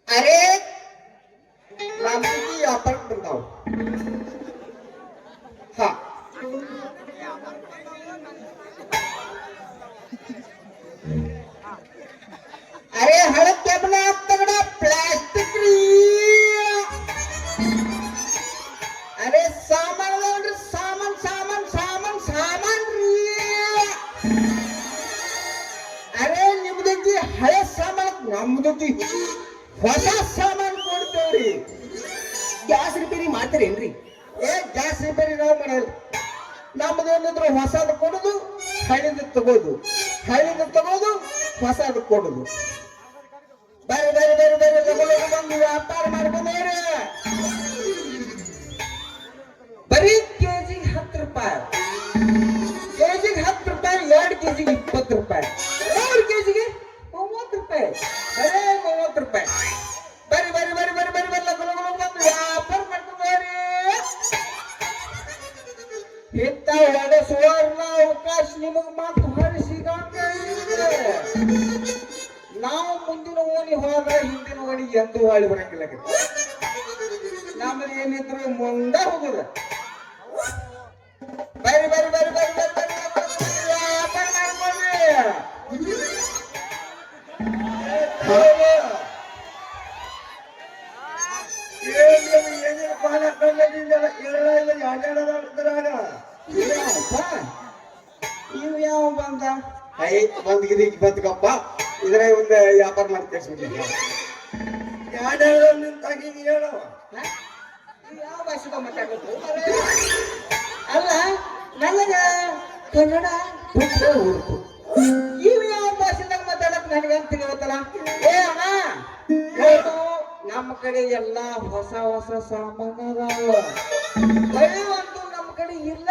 अरे रामजी आपण बताओ हा अरे हळद केबना तगड़ा प्लास्टिक अरे सामान सामान सामान सामान सामान अरे निम्दे हಳೆ सामान नम्दे ಹೊಸ ಸಾಮಾನು ಕೊಡ್ತೇವ್ರಿ ಗ್ಯಾಸ್ ರಿಪೇರಿ ಮಾಡ್ತೀರೇನ್ರಿ? ಗ್ಯಾಸ್ ರಿಪೇರಿ ನಾವು ಮಾಡಲ್ಲ. ನಮ್ದು ಏನಿದ್ರು ಹೊಸದು ಕೊಡುದು ಹಳಿದ ತಗೋದು ಹೊಸದು ಕೊಡುದು. ಬೇರೆ ಬೇರೆ ಬೇರೆ ಬೇರೆ ಬಂದು ವ್ಯಾಪಾರ ಮಾಡ್ಕೊಂಡ್ರೆ ಬರೀ ಕೆಜಿಗೆ 10 ರೂಪಾಯಿ, ಕೆಜಿಗೆ 10 ರೂಪಾಯಿ, 2 ಕೆಜಿಗೆ 20 ರೂಪಾಯಿ, 3 ಕೆಜಿಗೆ 30 ರೂಪಾಯಿ, ಬರೇ 30 ರೂಪಾಯಿ. ಬರಿ ಬರಿ ಬರಿ ಬರಿ ಬರಿ ಬರಲ್ಲ ಬಂದು ವ್ಯಾಪಾರ ಮಾಡ್ಕೊಂಡ್ರಿ. ಇಂಥ ಒಳ್ಳೆ ಸುವರ್ಣ ಅವಕಾಶ ನಿಮಗ್ ಮಾತು ಹೊರಿಸಿದಾಗ ನಾವು ಮುಂದಿನ ಓಣಿ ಹೋದ್ರೆ ಹಿಂದಿನ ಓಣಿ ಎಂದು ಹೊಳಿ ಬರಂಗಿಲ್ಲ. ನಮ್ಮದು ಏನಿದ್ರು ಮುಂದೆ ಹೋಗುದ. ಬರಿ ಬರಿ ಬರಿ ಬರಿ ಬರಿ ಬರಿ ವ್ಯಾಪಾರ ಮಾಡ್ಕೊಂಡ್ರಿ. ಇವ್ ಯಾವ ಬಂದ ಬಂದ್ಗಪ್ಪ ಇದ್ರ ಒಂದು ವ್ಯಾಪಾರ ಮಾಡಿ ತರಿಸ್ಬಿಟ್ಟಿದ್ದ. ಯಾವ ಭಾಷೆದ ಮಾತಾಡೋದು ಅಲ್ಲ, ನನಗ ಕನ್ನಡ ಬಿಟ್ಟರೆ ಹುಡುಕು. ಇವ್ ಯಾವ ಭಾಷೆದಾಗ ಮಾತಾಡಕ್ ನನಗಂತ ತಿಳಿವತ್ತಲ್ಲ. ಏ ಅಣ್ಣ ನಮ್ಮ ಕಡೆ ಎಲ್ಲಾ ಹೊಸ ಹೊಸ ಸಾಮಾನು ಅದಾವ, ಬರೀ ಒಂದು ನಮ್ಮ ಕಡೆ ಇಲ್ಲ.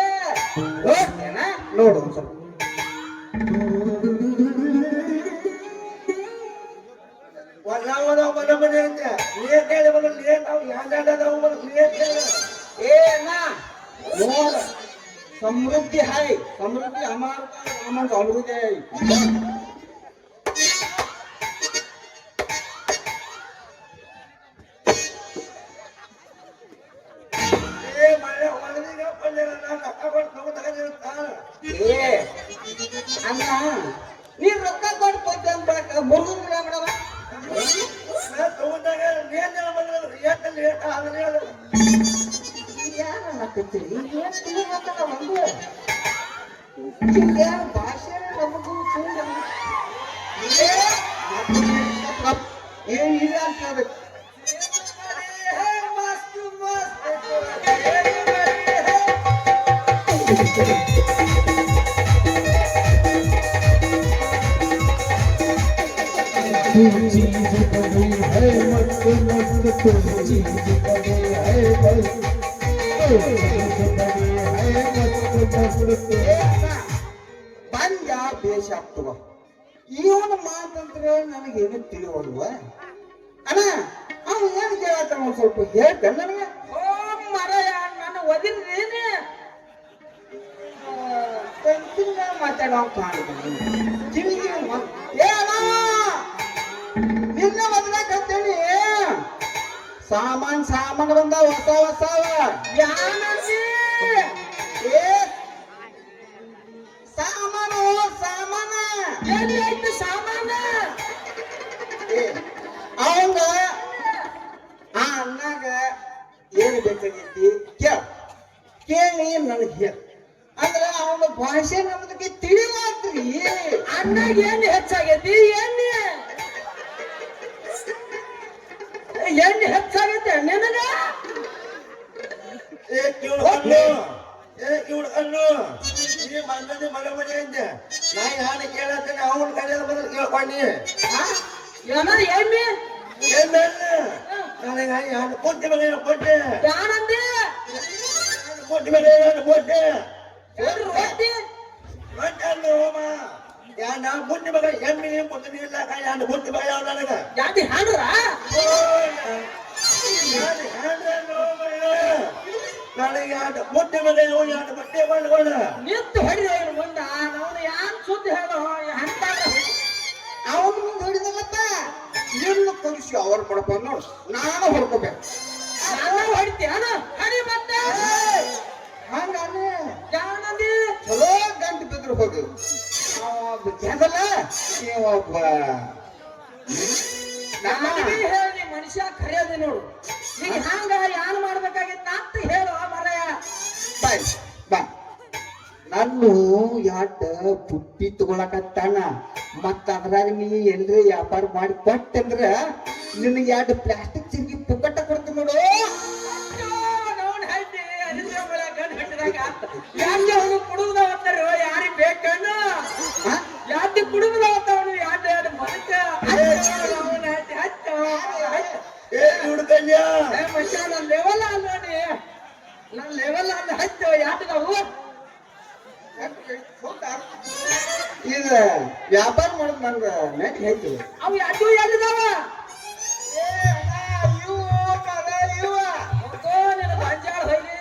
ನೋಡು ಒಂದ್ ಸ್ವಲ್ಪ समृद्धि है, समृद्धि हमारा समृद्धि है. ಅಣ್ಣ ನೀ ರೊಕ್ಕ ಕೊಟ್ಟು ಮುರುಗನ್ ಗಿಡ ಮೇಡಮ ಭಾಷೆ ನಮಗೂ ಏನಿಲ್ಲ ಅಂತ ಹೇಳ್ಬೇಕು. ಬಂದ ಬೇಷ ಆಗ್ತವ. ಇವನ ಮಾತಂದ್ರೆ ನನಗೇನು ತಿಳಿಯುವಲ್ವ ಅಣ್ಣ. ಅವ ಏನ್ ಕೇಳತ್ತಾನ ಒಂದ್ ಸ್ವಲ್ಪ ಹೇಳ್ತ ನನಗೆ. ಮರ ನನ್ನ ಒದಿನೇನೆ ಮಾತಾಡೋ ಕಾಣ್ತಾನೆ ಕಿವಿಗೆ. ನಿನ್ನ ಮದ್ರಾಕಂತೇಳಿ ಸಾಮಾನ್ ಸಾಮಾನು ಬಂದ ಹೊಸ ಹೊಸವ. ಸಾಮಾನು ಸಾಮಾನ ಎಲ್ಲಿ ಸಾಮಾನ ಅವಂಗ ಆ ಅಣ್ಣಾಗ ಏನು ಬೇಕಾಗೈತಿ ಕೇಳಿ ನನಗೆ ಹೇಳ ಅಂದ್ರ ಅವನ ಭಾಷೆ ನಮ್ದಕ್ಕೆ ತಿಳಿವಾತ್ರಿ. ಅಣ್ಣಾಗ ಎಣ್ಣೆ ಹೆಚ್ಚಾಗೈತಿ, ಎಣ್ಣೆ ಹೆಚ್ಚಾಗೈತಿ ನಿನಗ. ಇವಳು ಅನ್ನು ಈ ಮಂದಿ ಮಗ ಮನೆ ಅಂದೆ ನಾ ಯಾರು ಕೇಳತ್ತೇನೆ ಅವನ ಕಡೆಯ ಬಂದ್ರೆ ಕೇಳ್ಕೊಂಡಿ ಏನ ಎಣ್ಣೆ ನನಗೆ ಯಾರು ಕೊಟ್ಟೆ ಮಗ ಕೊಟ್ಟೆ ಯಾನಂದಿ ಕೊಟ್ಟಿ ಮಗ ಕೊಟ್ಟೆ ರೊಟ್ಟಿ ರೊಟ್ಟಿ ಹೋಮ ಯಾ ನಾ ಬುಟ್ಟಿ ಮಗ ಎಮ್ಮಿ ಕೊಡ್ತೀನಿ ಇಲ್ಲ ಯಾರು ಬುಟ್ಟಿ ಮಗ ಯಾವ ನನಗ ಜಾತಿ ಹಾಡ್ರ ನನಗೆ ಯಾರು ಬುಟ್ಟಿ ಮಗ ಯಾರು ಬಟ್ಟೆ ಮಾಡ್ಕೊಳ್ಳ ನಿಂತು ಹೊಡಿದ ಮುಂದ ನಾವು ಯಾನ್ ಸುದ್ದಿ ಹೇಳೋ ಅಂತ ಅವನ ಮುಂದೆ ಹೊಡಿದಲ್ಲಪ್ಪ ಇನ್ನು ಕಲಿಸಿ ಅವ್ರ ಪಡಪ ನೋಡು ನಾನು ಹೊಡ್ಕೋಬೇಕು. ನಾನು ಹೊಡಿತೀನ ಹಡಿ ಮತ್ತೆ ಹಂಗಾನೆ ಯಾನಂದಿ ಚಲೋ ಗಂಟು ಬಿದ್ರು ಹೋಗಿ ಅದಲ್ಲ ಒಬ್ಬ ಹೇಳಿ ಮನುಷ್ಯ ಕರೆಯೋದು ನೋಡು. ಈಗ ಹಂಗ ಯಾನ್ ಮಾಡ್ಬೇಕಾಗಿತ್ತ ಅಂತ ಹೇಳು ಮರಯ. ಬಾಯ್ ಬಾ ನಾನು ಯಾಟ ಪುಟ್ಟಿ ತಗೊಳಕತ್ತಾನ ಮತ್ತ ಅದ್ರಾಗ ನೀ ಎಲ್ರಿ ವ್ಯಾಪಾರ ಮಾಡಿ ಕೊಟ್ಟಂದ್ರ ನಿನಗೆ ಎರಡು ಪ್ಲಾಸ್ಟಿಕ್ ಚಿರ್ಗಿ ಪುಕ್ಕಟ್ಟ ಕೊಡ್ತೀನಿ ನೋಡು. ಕುಡುದ ಯಾರಿಗೆ ಬೇಕಣ್ಣ ಯಾತಿ ಕುಡುದ ಯಾರು ಮನಕ ಹುಡುಕಲ್ಯ ಮನುಷ್ಯ ನನ್ನ ಲೆವೆಲ್ ನೋಡಿ ನನ್ನ ಲೆವೆಲ್ ಅಲ್ಲಿ ಹಚ್ಚ ಯಾತದವು ಈಗ ವ್ಯಾಪಾರ ಮಾಡೋದು ನಂಗೆ ನೆಟ್ ಹೇಳ್ತೀವಿ. ಅವು ಯಾಕೆ ಎಲ್ಲಿದಾವ ಬಂಜಾಳ ಹೊಯ್ಲಿ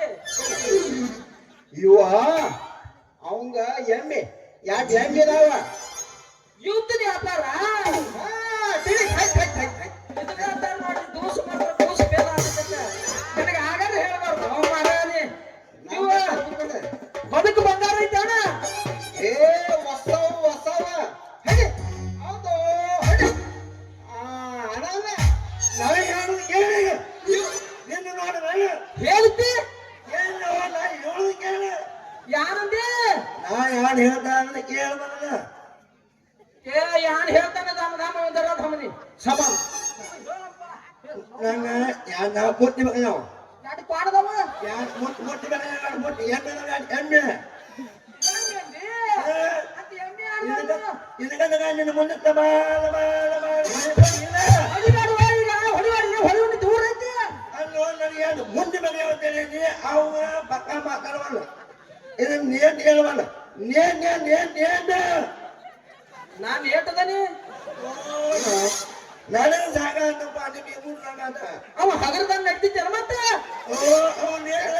ಇವ ಅವಂಗ ಎಮ್ಮೆ ಯಾಕೆ ಎಮ್ಮೆ ಇದಾವ ಯುದ್ಧದ ವ್ಯಾಪಾರ ನೋಡಿ ದೋಷ ಮಾತ್ರ ದೋಷ ಬೇಡ ಆಗ್ತದೆ ನನಗೆ ಹಾಗಾದ್ರೆ ಹೇಳ್ಬಾರ್ದು ಮಾರಾಣಿ ಇವ ಬದುಕು ಬಂಗಾರ ಐತಾನ ಏ ಹೊಸವ ಹೌದು ಅದಾವ ನಾಳೆ ಹೇಳುದು ಕೇಳಿ ನಿನ್ನ ನೋಡಿದ ಹೇಳ್ತಿ ಏನು ನಾ ಹೇಳುದು ಕೇಳಿ ಯಾರಂದೆ ನಾ ಯಾರು ಹೇಳ್ದ ಅಂದ್ರೆ ಕೇಳ್ಬಲ್ಲ ಏ ಯಾನ್ ಹೇಳ್ತಾನೆ ದಾಮ ದಾಮ ಒಂದರ ಧಮನಿ ಸಮ ನಂಗ ಯಾರು ನಾವು ಮುಟ್ಟಿ ಮಗ ನಾವು ನಾಟಿ ಪಾಡದವ ಯಾರು ಮುಟ್ಟಿ ಮಗ ಮುಟ್ಟಿ ಎಮ್ಮೆ ಎಮ್ಮೆ ಇದಕ್ಕೆ ನಿನ್ನ ಮುಂದೆ ದೂರ ಐತಿ ಅಲ್ಲೋ ನನಗೆ ಮುಂದೆ ಮಗ ಹೇಳ್ತೇನೆ ಅವ ಪಕ್ಕ ಮಾತಾಡವಲ್ಲ ಇದನ್ನ ನೇಟ್ ಹೇಳವಲ್ಲ ನೇಟ್ ನಾನ್ ಏಟದನಿ ನನಗೆ ಸಾಕಾಗತ್ತಪ್ಪ ನಿಮಗೆ ಮೂರು ಸಾಕಾತ ಅವ ಹಗರದಾಗ ನಡ್ತಿದ್ದೇನ ಮತ್ತೆ ಅವ ನೇಟ್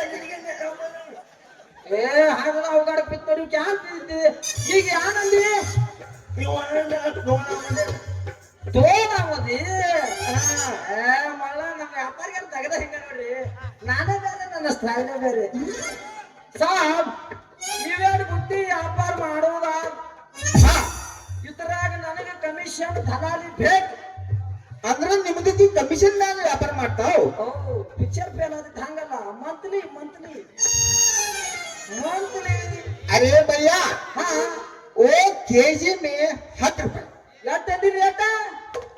ಏ ಹಾಗದ ಅವಗಾಡ ಪಿತ್ ನೋಡಿ ಕ್ಯಾನ್ ಈಗ ಯಾನಂದಿ ತೋನಾವದಿ ಮಳ್ಳ ನಮ್ಮ ವ್ಯಾಪಾರಿಗಾರ ತೆಗದ ಹಿಂಗ ನೋಡ್ರಿ ನಾನೇ ಬೇರೆ ನನ್ನ ಸ್ಥಾಯಿನ ಬೇರೆ ಸಾಬ್ ನೀವೇನು ಬುಟ್ಟಿ ವ್ಯಾಪಾರ ಮಾಡುವುದ ಇದ್ರಾಗ ನನಗೆ ಕಮಿಷನ್ ದಲಾಲಿ ಬೇಕು ಅಂದ್ರ ನಿಮ್ದಕ್ಕೆ ಕಮಿಷನ್ ಮ್ಯಾಗ ವ್ಯಾಪಾರ ಮಾಡ್ತಾವ್. ಪಿಕ್ಚರ್ ಫೇಲ್ ಆದಿತ್ತು ಹಂಗಲ್ಲ ಮಂತ್ಲಿ अरे भैया हाँ वो केजी में 10 रुपए ಯಾತಂದಿ ರೇಟ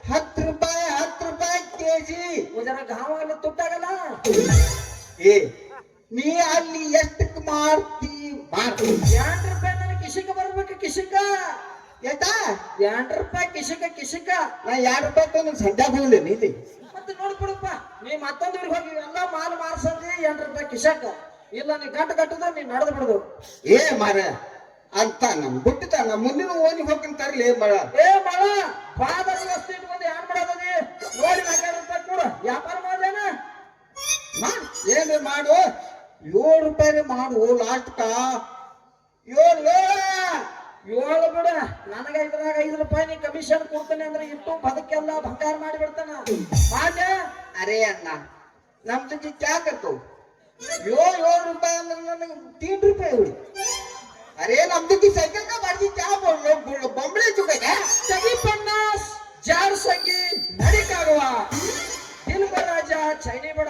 10 रुपए केजी ಜರ ಗಾಂವ ಎಲ್ಲ ತುಟ್ಟಾಗಲ್ಲ ಏ ನೀ ಅಲ್ಲಿ ಎಷ್ಟಕ್ಕೆ ಮಾರ್ತಿ ಮಾರ್ತಿ ₹2 ನನ್ನ ಕಿಶಿಕ ಬರ್ಬೇಕು ಕಿಶಿಕ ಏಟಾ ₹2 ಕಿಶಿಕ ನಾ ₹2 ತಂದು ಸಂಧ್ಯಾಗ ಹೋಗ್ಲಿ ನೀತಿ ಮತ್ತೆ ನೋಡ್ಬಿಡಪ್ಪ ನೀ ಮತ್ತೊಂದ್ರಿಗೆ ಹೋಗಿ ಎಲ್ಲ ಮಾಲ್ ಮಾರ್ಸಂದಿ ₹2 ಕಿಶಕ ಇಲ್ಲ ನೀ ಗಟ್ಟದ ನೀ ನಡೆದು ಬಿಡುದು ಏ ಮಾರ ಅಂತ ನಮ್ ಬಿಟ್ಟತ ನಮ್ ಮುಂದಿನ ಓನಿ ಹೋಗ್ತಾರಲ್ಲ ಏನ್ ಮಾಡ ಏ ಮಳ ಬಾದರಿ ವಸ್ತು ಇಟ್ಕೊಂಡು ಏನ್ ಮಾಡೋದದಿ ನೋಡಿ ₹4 ಕೊಡು ವ್ಯಾಪಾರ ಮಾಡ್ದೇನ ಏನ್ ಮಾಡು ₹7 ಮಾಡು ಲಾಸ್ಟ್ ಕಾ 7 ಬಿಡ ನನಗೆ ಇದ್ರಾಗ ₹5 ನೀ ಕಮಿಷನ್ ಕೊಡ್ತಾನೆ ಅಂದ್ರೆ ಇಟ್ಟು ಬದುಕೆಲ್ಲ ಬಂಗಾರ ಮಾಡಿ ಬಿಡ್ತಾನ ಮಾಡ್ಯ अरे अण्णा ನಮ್ ಜೊತೆ ಕ್ಯಾ ಕರ್ತು ₹7 ಅಂದ್ರೆ ನನಗೆ ₹3 हुई अरे नमदे की साइकिल का बाजी क्या बोल लो बॉम्बे चुके क्या तगी 50 जार संगी नडी काढवा दिल राजा ಚೈನಿ ಬೇಡ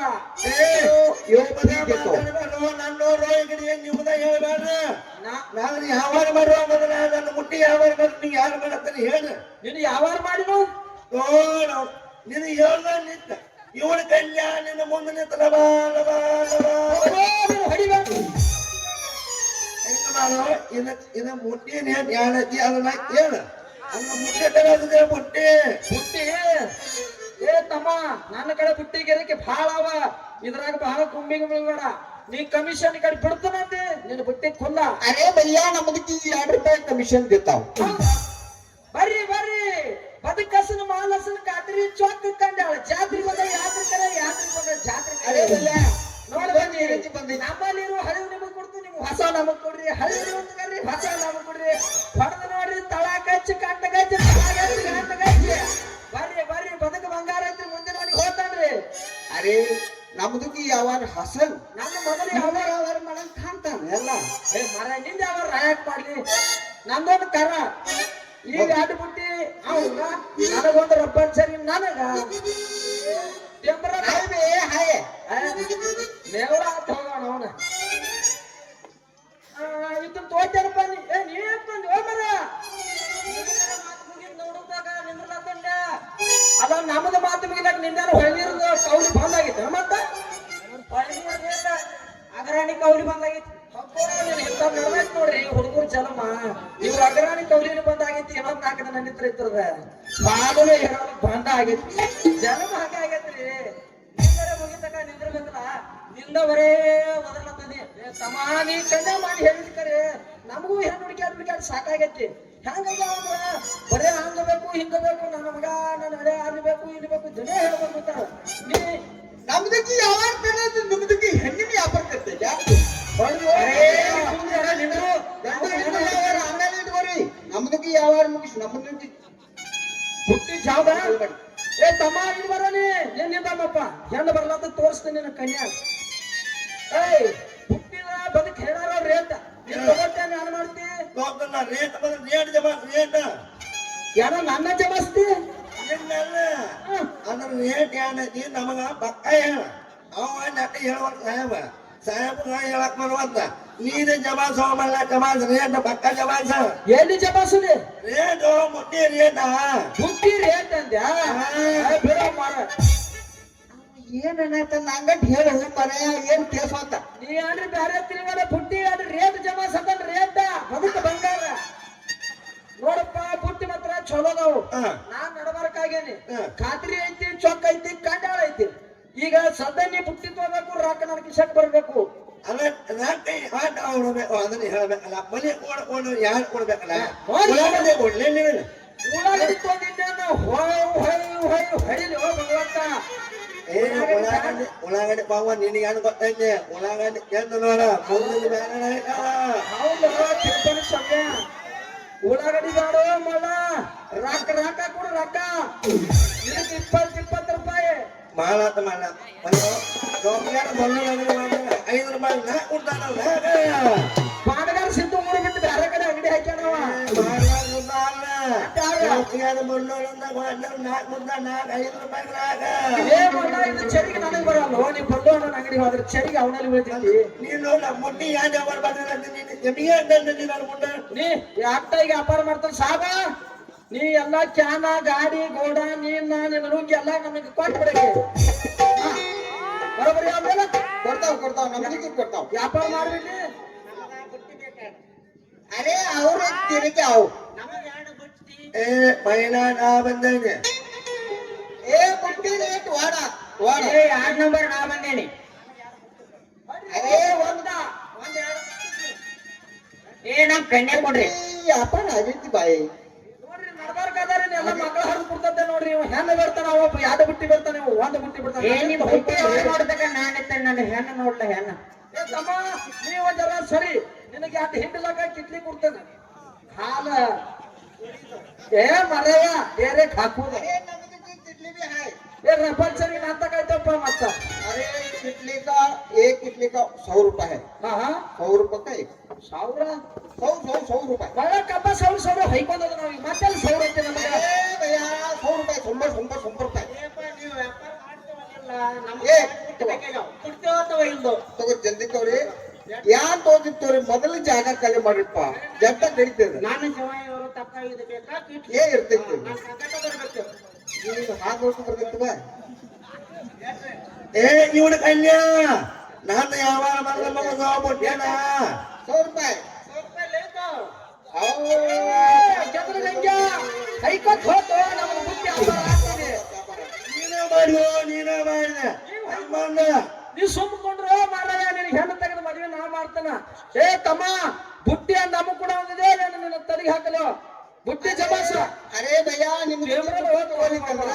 ನನ್ನೋರು ಈಗ ನಿಮ್ದ ಹೇಳ್ಬೇಡ್ರಿ ನಾನು ಯಾವಾಗ ಮಾಡುವ ಮೊದಲ ನನ್ನ ಮುಟ್ಟಿ ಯಾವಾಗ ಮಾಡ್ತೀನಿ ಯಾರು ಮಾಡತ್ತೀನಿ ಹೇಳಿ ನೀನು ಯಾವಾರ ಮಾಡಿನು ನೀನು ಹೇಳ್ದ ನಿಂತ ಇವಳ ಕನ್ಯಾ ನಿನ್ನ ಮುಂದೆ ನಿಂತ ಹೊಡಿಬೇಕು ಇದ ಮುಟ್ಟಿ ಯಾಣತಿ ಅದನ್ನ ಹೇಳ ಅನ್ನ ಮುಟ್ಟಿ ತಗೋದಿದೆ ಮುಟ್ಟಿ ಬುಟ್ಟಿ ಏ ತಮ್ಮ ನನ್ನ ಕಡೆ ಬುಟ್ಟಿ ಗೆರಕ್ಕೆ ಭಾಳ ಅವ ಇದ್ರಾಗ ಬಹಳ ಕುಂಬಿಗೆ ಬೀಳ್ಬೇಡ ನೀ ಕಮಿಷನ್ ಕಡೆ ಬಿಡ್ತಾನಂತೆ ನಿನ್ನ ಬುಟ್ಟಿ ಖುಲ್ಲ अरे भैया ನಮ್ದಕ್ಕೆ 2 ರೂಪಾಯಿ ಕಮಿಷನ್ देताव ಬರ್ರಿ ಬರ್ರಿ ಬದುಕಸನ ಮಾಲಸನ ಕಾತ್ರಿ ಚೊಕ್ಕ ಕಂಡಾಳ ಜಾತ್ರೆ ಬಂದ ಯಾತ್ರೆ ಕರೆ ಯಾತ್ರೆ ಬಂದ ಜಾತ್ರೆ अरे भैया ನೋಡಿ ಬನ್ನಿ ನಮ್ಮಲ್ಲಿರೋ ಹಳೆ ನಿಮಗೆ ಕೊಡ್ತೀನಿ ನೀವು ಹೊಸ ನಮಗ್ ಕೊಡ್ರಿ ಹಳೆ ಒಂದು ಕರ್ರಿ ಹೊಸ ನಮಗ್ ಕೊಡ್ರಿ ಹೊಡೆದು ನೋಡ್ರಿ ತಳ ಕಚ್ಚಿ ಕಂಡ ಕಚ್ಚಿ ಕಂಡ ಕಚ್ಚಿ ಬರ್ರಿ ಬರ್ರಿ ಬದುಕ ಬಂಗಾರ ಐತ್ರಿ ಮುಂದಿನ ಮನೆಗೆ ಹೋಗ್ತಾನ್ರಿ अरे ನಮ್ದಕ್ಕೆ ಯಾವಾರ ಹಸನ್ ನನ್ನ ಮೊದಲು ಯಾವಾರ ಮಾಡಂಗ್ ಕಾಣ್ತಾನ ಎಲ್ಲ ಏ ಮರ ನಿಂದ ಯಾವ ರಾಯಕ್ ಮಾಡ್ಲಿ ನಂದೊಂದು ಕರ ಈಗ ಅಡ್ಡು ಬಿಟ್ಟಿ ಅವಾಗ ನನಗೊಂದು ರಬ್ಬರ್ ಸರಿ ನನಗ ತೆಂಬರ ಹಾಯ್ ನೇವಳ ಅಂತ ಹೋಗೋಣ ಅವನ ಇದನ್ನ ತೋಟೇನಪ್ಪ ನೀವೇನ್ ಬಂದು ಹೋಮರ ಅಲ್ಲ ನಮ್ಮದು ಮಾತು ಮುಗಿಲಾಕ ನಿಂದಾರ ಹೊಳ್ಳಿರೋದು ಕೌಲಿ ಬಂದಾಗಿತ್ತು ಮತ್ತ ಅಗರಾಣಿ ಕೌಲಿ ಬಂದಾಗಿತ್ತು ನಡ್ಬೇಕು ನೋಡ್ರಿ ಹುಡುಗರು ಚಲಮ್ಮ ಇವ್ರ ಅಗರಾಣಿ ಕೌಲಿನ ಬಂದಾಗೈತಿ ಇನ್ನೊಂದ್ 4 ದಿನ ನಿತ್ರ ಇರ್ತದ ಬಾಗಲು ಹೇಳೋದು ಬಂದ ಆಗೈತಿ ಜನ್ಮ ಹಾಗೆ ಆಗೈತ್ರಿ ನಿಂದರೆ ಮುಗಿತಕ ನಿಂದಿರ್ಬೇಕಲ್ಲ ನಿಂದವರೇ ಒದರ್ಲತ್ತದಿ ತಮ್ಮ ನೀ ಕನ್ಯಾ ಮಾಡಿ ಹೇಳಿದ್ಕರೆ ನಮಗೂ ಹೆಣ್ಣು ಹುಡುಕ್ಯಾಡ್ ಸಾಕಾಗೈತಿ ಹೆಂಗಾಗ್ಯಾವ ಅಂದ್ರ ಬರೇ ಹಂಗಬೇಕು ಹಿಂಗಬೇಕು ನನ್ನ ಮಗ ನನ್ನ ಹಳೆ ಆಗ್ಬೇಕು ಇನ್ಬೇಕು ಜನ ಹೇಳ್ಬೇಕು ನೀ ನಮ್ದಕ್ಕೆ ಯಾವಾರ ನಿಮ್ದಕ್ಕೆ ಹೆಣ್ಣಿನ ವ್ಯಾಪಾರ ಕರ್ತೈತೆ ಆಮೇಲೆ ಇಟ್ಕೋರಿ ನಮ್ದಕ್ಕೆ ಯಾವಾರ ಮುಗಿಸ್ ನಮ್ಮದಕ್ಕೆ ಹುಟ್ಟಿ ಜಾವ ಏ ತಮ್ಮ ಇಲ್ಲಿ ಬರೋನಿ ನೀನ್ ನಿಂದಮ್ಮಪ್ಪ ಹೆಣ್ಣು ಬರ್ಲಾತ ತೋರಿಸ್ತೀನಿ ನಿನ್ನ ಕನ್ಯಾ ಏಯ್ ಹುಟ್ಟಿದ ಬದುಕ್ ಹೇಳಾರ ರೇಟ್ ನೀನ್ ತಗೋತೇನೆ ನಾನು ಮಾಡ್ತಿ ರೇಟ್ ಬಂದ್ರೆ ರೇಟ್ ಜಮಾಸ್ ರೇಟ್ ಏನೋ ನನ್ನ ಜಮಾಸ್ತಿ ಅದ್ರ ರೇಟ್ ಏನೈತಿ ನಮಗ ಪಕ್ಕ ಹೇಳ ಅವ ನಟ ಹೇಳುವ ಸಾಹೇಬ ಹೇಳಕ್ ಬರುವಂತ ನೀನು ಜಮಾಸ್ ಹೋಗಲ್ಲ ಜಮಾಸ್ ರೇಟ್ ಪಕ್ಕ ಜಮಾಸ್ ಎಲ್ಲಿ ಜಮಾಸಲಿ ರೇಟ್ ಮುಟ್ಟಿ ರೇಟ ಹುಟ್ಟಿ ರೇಟ್ ಅಂದ್ಯಾ ಬಿಡೋ ಮಾರ ಏನತ್ತ ನಂಗಟ್ ಹೇಳು ಮನೆಯ ಏನ್ ಕೇಸ್ ಅಂತ ನೀ ಅನ್ರಿ ಬ್ಯಾರೆ ತಿರುಗಾಡ ಬುಟ್ಟಿ ಅದ್ರ ರೇಟ್ ಜಮಾಸ್ ಅದನ್ ರೇಟ್ ಬದುಕ ಬಂಗಾರ ನೋಡಪ್ಪ ಬುಟ್ಟಿ ಮಾತ್ರ ಚಲೋ ಅದಾವು ನಾನ್ ನಡಬಾರಕಾಗೇನಿ ಖಾತ್ರಿ ಐತಿ ಚೊಕ್ಕ ಐತಿ ಕಂಡಾಳ ಐತಿ ಈಗ ಸದ್ಯ ನೀ ಬುಟ್ಟಿ ತಗೋಬೇಕು ರಾಕ ನನ್ನ ಕಿಶಕ್ ಬರ್ಬೇಕು ಅಲ್ಲ ರಾತ್ರಿ ಆಟ ಆಡ್ಬೇಕು ಅದನ್ನ ಹೇಳ್ಬೇಕಲ್ಲ ಮನೆ ಕೊಡ್ಕೊಂಡು ಯಾರು ಕೊಡ್ಬೇಕಲ್ಲ ಉಳ್ಳಾಗಡ್ಡಿ ಕೊಡ್ಲಿ ನೀವು ಉಳ್ಳಾಗಡ್ಡಿ ತೊಗೊಂಡಿದ್ದೇನು ಹೊಯ್ ಹೊಯ್ ಹೊಯ್ ಹೊಡಿಲಿ ಓ ಭಗವಂತ ಉಳ್ಳಾಗಡ್ಡಿ ಪಾವ ನಿನಗೆ ಏನು ಗೊತ್ತೈತೆ ಉಳ್ಳಾಗಡ್ಡಿ ಎಂದು ನೋಡ ಮುಂದಿನ ಬೇರೆ ಹೌದು ಚಿಕ್ಕನ ಸಮಯ ಉಳ್ಳಾಗಡ್ಡಿ ಬೇಡ ಮಲ್ಲ ರಾಕ ಕೊಡು ರಾಕ ಇದಕ್ಕೆ 20 ರೂಪಾಯಿ ಮಾಲಾತ ಮಾಡ ₹5 ನಾ ಕೊಡ್ತಾನಲ್ಲ ಪಾಡಗಾರ ಸಿದ್ದು ಊರು ಬಿಟ್ಟು ಬೇರೆ ಕಡೆ ಅಂಗಡಿ ಹಾಕ್ಯಾನವ ಇದು ಚರಿಗೆ ನನಗೆ ಬರಲ್ಲ ನೀ ಬಂದು ನನ್ನ ಅಂಗಡಿ ಹೋದ್ರೆ ಚರಿಗೆ ಅವನಲ್ಲಿ ಬೀಳ್ತೀನಿ ನೀನು ಮುಟ್ಟಿ ಯಾನ್ ವ್ಯವಹಾರ ಮಾಡ್ತಾರೆ ನೀ ಅಟ್ಟ ಈಗ ವ್ಯಾಪಾರ ಮಾಡ್ತಾನೆ ಸಾಬ ನೀ ಎಲ್ಲ ಕ್ಯಾನ ಗಾಡಿ ಗೋಡ ನೀನ್ ನಿನ್ನ ನುಂಗಿ ಎಲ್ಲ ನಮಗೆ ಕೊಟ್ಟು ಬಿಡಕ್ಕೆ ಬರೋಬರಿ ಆಮೇಲೆ ಕೊಡ್ತಾವ್ ನಮ್ದಕ್ಕೆ ಕೊಡ್ತಾವ್ ವ್ಯಾಪಾರ ಮಾಡ್ಬಿಡ್ಲಿ ಅರೆ ಅವ್ರ ತಿರುಗಿ ಅವು ಏ ಪೈನಾ ನಾ ಬಂದೇನೆ ಏ ಬುಟ್ಟಿ ರೇಟ್ ವಾಡ 2 ನಂಬರ್ ನಾ ಬಂದೇನಿ ಅರೆ ಒಂದ ನಮ್ ಕನ್ಯಾ ಕೊಡ್ರಿ ವ್ಯಾಪಾರ ಆಗೈತಿ ಬಾಯಿ ನೋಡ್ರಿ ನಡ್ಬಾರ್ಕಾದ್ರೆ ಎಲ್ಲ ಮಕ್ಕಳ ಹರಿದು ಕೊಡ್ತಂತೆ ನೋಡ್ರಿ ಇವ ಹೆಣ್ಣು ಬರ್ತಾನ ಅವ 2 ಬುಟ್ಟಿ ಬರ್ತಾನೆ 1 ಬುಟ್ಟಿ ಬರ್ತಾನೆ ನೋಡ್ದಾಗ ನಾನಿತ್ತ ನನ್ನ ಹೆಣ್ಣು ನೋಡ್ಲ ಹೆಣ್ಣು ತಮ್ಮ ನೀವ್ ಒಂದರ ಸರಿ ನಿನಗೆ ಅಟ್ ಹಿಂಡ್ಲಾಕ ಕಿಟ್ಲಿ ಕೊಡ್ತೇನೆ ಹಾಲ ಏ ಮರಯ್ಯ ಬೇರೆ ಹಾಕುದ अरे नमदकी कितली भी है ಏ ರಬ್ಬರ್ ಸರಿ ನಾತಕಾಯ್ತಪ್ಪ ಮತ್ತ अरे कितली का एक कितली का 100 रुपए है ಹಾ 100 रुपए का एक 100 रुपए ಬಹಳ ಕಪ್ಪ 100 ಹೈಕೊಂಡದ ನಾವು ಮತ್ತೆ 100 ಐತೆ ನಮಗೆ अरे भैया 100 रुपए 100 रुपए ನೀವು ವ್ಯಾಪಾರ ಮಾಡ್ತೀವಲ್ಲ ಏ ಕುಡ್ತೇವ ಇಲ್ದು ತಗೋ ಜಲ್ದಿ ತಗೋರಿ ಯಾನ್ ತಗೋತಿತ್ತವ್ರಿ ಮೊದಲು ಜಾಗ ಖಾಲಿ ಮಾಡ್ರಿಪ್ಪ ಜಂಟ ನಡೀತದ ನಾನು ಜವಾಯಿಯವರು ತಪ್ಪಾಗಿದೆ ಬೇಕಾ ಏ ಇರ್ತೈತಿ ನಾನು ಸಂಕಟ ಬರ್ಬೇಕು ನೀನು ಹಾಗೆ ನೋಡ್ಕೊಂಡು ಬರ್ತಿತ್ತು ಬಾ ಏ ಇವನ ಕನ್ಯಾ ನಾನು ಯಾವಾಗ ಮಗಳ ಮಗ ಮುಟ್ಟ್ಯಾನ 100 ರೂಪಾಯಿ ಲೇತು ಅವ್ ಚಂದ್ರಗಂಜ ಕೈಕೊತ್ ಹೋತು ನಮ್ಮ ಬುದ್ಧಿ ಅಪಾರ ಆಗ್ತದೆ ನೀನೇ ಮಾಡಿದೆ ಹನುಮಂತ ನೀವ್ ಸುಮ್ಕೊಂಡ್ರು ಮಾರಾಯ ನಿನಗೆ ಹೆಣ್ಣು ತೆಗೆದು ಮದುವೆ ನಾ ಮಾಡ್ತಾನ ಏ ತಮ್ಮ ಬುಟ್ಟಿ ಅಂತ ನಮಗ್ ಕೂಡ ಒಂದಿದೆ ನಿನ್ನ ತಲೆಗೆ ಹಾಕಲು ಬುಟ್ಟಿ ಜಮಾಸ ಅರೇ ಭಯ್ಯ ನಿಮ್ಗೆ ತಗೋಲಿಕ್ಕಂದ್ರ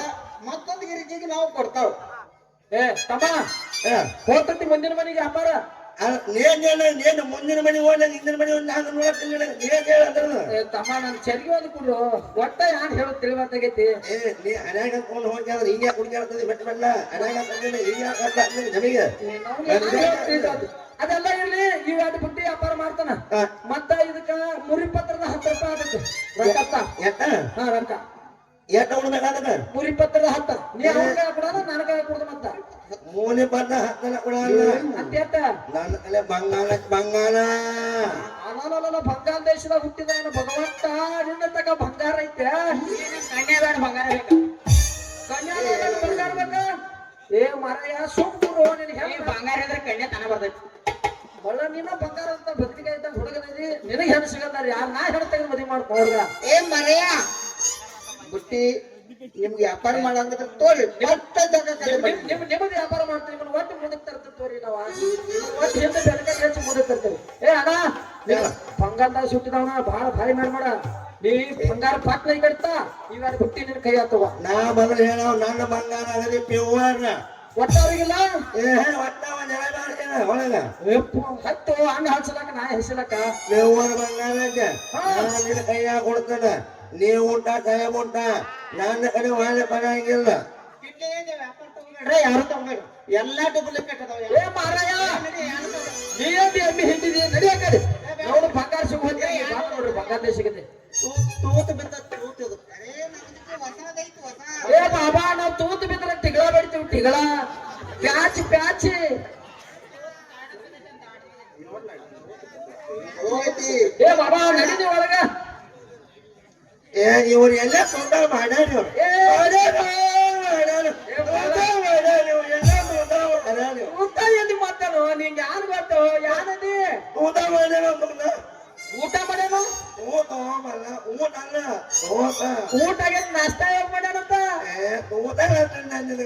ಮತ್ತೊಂದು ಗಿರಿಕಿಗೆ ನಾವು ಕೊಡ್ತಾವ್ ಏ ತಮ್ಮ ಹೋಗ್ತತಿ ಮುಂದಿನ ಮನೆಗೆ ವ್ಯಾಪಾರ ನೀನು ಮುಂದಿನ ಮನೆ ಹೋದ ಹಿಂದಿನ ಮನೆ ಹೋದ ನಾನು ನೋಡ್ತೀನಿ ನೀನ್ ಹೇಳಂದ್ರ ಏ ತಮ್ಮ ನನ್ ಚರಿಗೆ ಒಂದು ಕೊಡು ಒಟ್ಟ ಯಾನ್ ಹೇಳೋದು ತಿಳಿವಾಗೈತಿ ಏ ನೀ ಅನಾಗ ಹಾಕೊಂಡು ಹೋಗಿ ಅಂದ್ರೆ ಈಗ ಕುಡಿಯಾಡ್ತದೆ ಬೆಟ್ಟ ಬೆಲ್ಲ ಅನಾಗ ಹಾಕೊಂಡ್ರೆ ಈಗ ಜಮಿಗೆ ಅದೆಲ್ಲ ಇರ್ಲಿ ಇವ್ ಎರಡು ಬುಟ್ಟಿ ವ್ಯಾಪಾರ ಮಾಡ್ತಾನ ಮತ್ತ ಇದಕ್ಕ ಮುರಿಪತ್ರದ 10 ರೂಪಾಯಿ ಆಗತ್ತೆ ರೊಕ್ಕ ಎಟ್ಟ ಹಾ ರೊಕ್ಕ ಎಟ್ಟ ಉಣ್ಬೇಕಾದ ಮುರಿಪತ್ರದ 10 ನೀ ಅವ್ರ ಕೊಡೋದ ನನಗ ಕೊಡೋದು ಮತ್ತ ಮೂಲೆ ಬದ್ದ ಹತ್ತನ ಕೂಡ ಅತ್ಯಂತ ನನ್ನ ಕಲೆ ಬಂಗಾರ ಅಲ್ಲ ಬಂಗಾಳ ದೇಶದಾಗ ಹುಟ್ಟಿದ ಏನು ಭಗವಂತ ನಿನ್ನ ತಕ ಬಂಗಾರ ಐತೆ ಕನ್ಯಾದಾನ ಬಂಗಾರ ಬೇಕ ಕನ್ಯಾದಾನ ಬಂಗಾರ ಬೇಕ ಏ ಮಾರಾಯ ಸುಮ್ಮರು ನಿನಗೆ ಬಂಗಾರ ಇದ್ರೆ ಕನ್ಯಾ ತನ ಬರ್ತೈತಿ ಒಳ್ಳ ನೀನ ಬಂಗಾರ ಅಂತ ಬದುಕಿಗೆ ಐತ ಹುಡುಗನಿದಿ ನಿನಗೆ ಹೆಣ್ಣು ಸಿಗಲ್ಲ ಯಾರು ನಾ ಹೆಣ್ಣು ತೆಗೆದು ಮದುವೆ ಮಾಡ್ಕೊ ಹುಡುಗ ಏ ಮರೆಯ ಬುಟ್ಟಿ ನಿಮ್ಗೆ ವ್ಯಾಪಾರ ಮಾಡಂಗಿದ್ರೆ ತೋರಿ ಮತ್ತೆ ಜಾಗ ಖಾಲಿ ಮಾಡಿ ನಿಮ್ಮದು ವ್ಯಾಪಾರ ಮಾಡ್ತೀವಿ ನಿಮ್ಮನ್ನ ಒಟ್ಟು ಮುಂದಕ್ಕೆ ತರ್ತೇವೆ ತೋರಿ ನಾವು ಒಟ್ಟು ಹಿಂದೆ ಬೆಳಗ್ಗೆ ಹೆಚ್ಚು ಮುಂದಕ್ಕೆ ತರ್ತೇವೆ ಏ ಅಣ್ಣ ಬಂಗಾರದಾಗ ಸುಟ್ಟಿದವನ ಬಹಳ ಭಾರಿ ಮಾಡ್ಬೇಡ ನೀ ಬಂಗಾರ ಪಾಟ್ನ ಕಟ್ತಾ ಇವಾಗ ಬುಟ್ಟಿ ನಿನ್ ಕೈ ಆತವ ನಾ ಮೊದಲು ಹೇಳೋ ನನ್ನ ಬಂಗಾರ ಆಗಲಿ ಪ್ಯೂರ್ ಒಟ್ಟವರಿಗಿಲ್ಲ ಒಟ್ಟವ ನೆಲ ಮಾಡ್ತೇನೆ ಒಳಗ ಹತ್ತು ಹಂಗ ಹಚ್ಚಲಕ್ಕ ನಾ ಹೆಸಲಕ್ಕ ಪ್ಯೂರ್ ಬಂಗಾರ ಐತೆ ನಾನು ನಿನ್ನ ಕೈಯಾಗ ಕೊಡ್ತೇನೆ ನೀವು ಊಟ ಕೈ ಊಟ ನನ್ನ ಕಡೆ ಒಳ್ಳೆ ಬರಂಗಿಲ್ಲ ಯಾರು ತಗೊಂಡ ಎಲ್ಲಾ ಡೂಪ್ಲಿಕೇಟ್ ಅದಾವ ಏ ಮಾರಾಯ ನೀ ಎಮ್ಮಿ ಹಿಂದಿದಿ ನಡಿಯ ಕಡೆ ನೋಡು ಬಂಗಾರ ಸಿಗುತ್ತೆ ನೋಡ್ರಿ ಬಂಗಾರ ಸಿಗುತ್ತೆ ತೂತು ಬಿದ್ದ ತೂತು ಅರೇ ನಮ್ಗೆ ಹೊಸದೈತಿ ಹೊಸ ಏ ಬಾಬಾ ನಾವು ತೂತು ಬಿದ್ರೆ ತಿಗಳ ಬಿಡ್ತೀವಿ ತಿಗಳ ಪ್ಯಾಚ್ ಏ ಬಾಬಾ ನಡೀನಿ ಒಳಗ ಏ ಇವ್ರು ಎಲ್ಲ ತೊಂದ ಮಾಡ್ಯಾರ ಊಟ ಎಲ್ಲಿ ಮಾತಾನು ನಿಂಗೆ ಯಾರು ಗೊತ್ತು ಯಾನದಿ ಊಟ ಮಾಡ್ಯಾರ ಊಟ ಮಾಡ್ಯಾನು ಊಟ ಅಲ್ಲ ಊಟ ಅಲ್ಲ ಊಟ ಊಟ ಆಗೈತಿ ನಾಷ್ಟ ಯಾವಾಗ ಮಾಡ್ಯಾನಂತ ಊಟ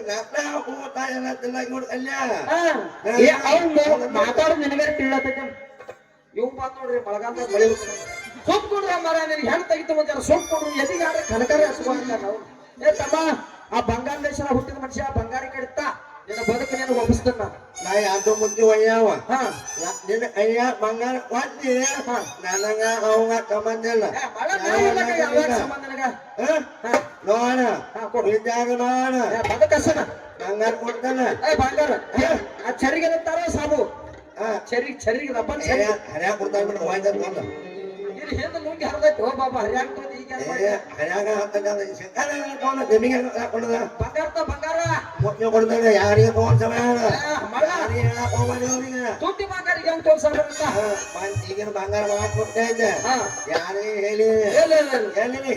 ನಾಷ್ಟ ಊಟ ಎಲ್ಲ ತಿನ್ನಾಗಿ ನೋಡಿ ಕಲ್ಯಾ ಅವ್ನು ಮಾತಾಡೋದು ನಿನಗಾರ ತಿಳಿಯತೈತೆ ಇವ್ ಬಂದ್ ನೋಡ್ರಿ ಮಳೆಗಾಲದಾಗ ಮಳೆ ಸೊಪ್ಪು ಕೊಡ್ರಿ ಮರ ನಿನಗೆ ಹೆಣ್ಣು ತೆಗಿತು ಮುಂಜಾನೆ ಸೊಪ್ಪು ಕೊಡ್ರಿ ಎದಿಗೆ ಯಾರು ಕನಕರ ಹಸುವ ನಾವು ಏ ತಮ್ಮ ಆ ಬಂಗಾರ ದೇಶನ ಹುಟ್ಟಿದ ಮನುಷ್ಯ ಬಂಗಾರಿ ಕಡಿತ ನಿನ್ನ ಬದುಕು ನೀನು ಒಪ್ಪಿಸ್ತಾನ ನಾ ಯಾವ್ದು ಮುದ್ದೆ ಒಯ್ಯಾವ ಹಾ ನಿನ್ನ ಕೈಯ ಬಂಗಾರ ಕೊಟ್ಟಿ ನನಗ ಅವಂಗ ಸಂಬಂಧಿಲ್ಲ ಯಾವಾಗ ಸಂಬಂಧ ನನಗ ನೋಡ ವಿಚಾರ ಮಾಡ ಬದುಕಸನ ಬಂಗಾರ ಕೊಡ್ತಾನ ಏ ಬಂಗಾರ ಆ ಚರಿಗೆ ತಾರ ಸಾಬು ಚರಿಗೆ ರಬ್ಬನ್ ಹರ್ಯಾಗ ಕೊಡ್ತಾನ ಬಿಡ ವಾಯ್ದ ಇಲ್ಲಿ ಹಿಂದೆ ನುಂಗಿ ಹರಿದೈತಿ ಓ ಬಾಬಾ ಹರ್ಯಾಗ ಬಂದು ಈಗ ಹರ್ಯಾಗ ಜಮೀಗೆ ಹಾಕೊಂಡದ ಬಂಗಾರ ಮುಖ್ಯ ಕೊಡ್ತಾನೆ ಯಾರಿಗೆ ತಗೊಂಡ್ ಸಮಯ ಯಾರಿಗೆ ಹೇಳಕ್ ಹೋಗ್ಬಾರ್ದು ಅವ್ರಿಗೆ ತುಟ್ಟಿ ಬಂಗಾರಿಗೆ ಹೆಂಗ್ ತೋರ್ಸಂತ ಈಗಿನ ಬಂಗಾರ ಮಾಡ್ಕೊಡ್ತಾ ಇದ್ದೆ ಯಾರಿಗೆ ಹೇಳಿ ಹೇಳಿನಿ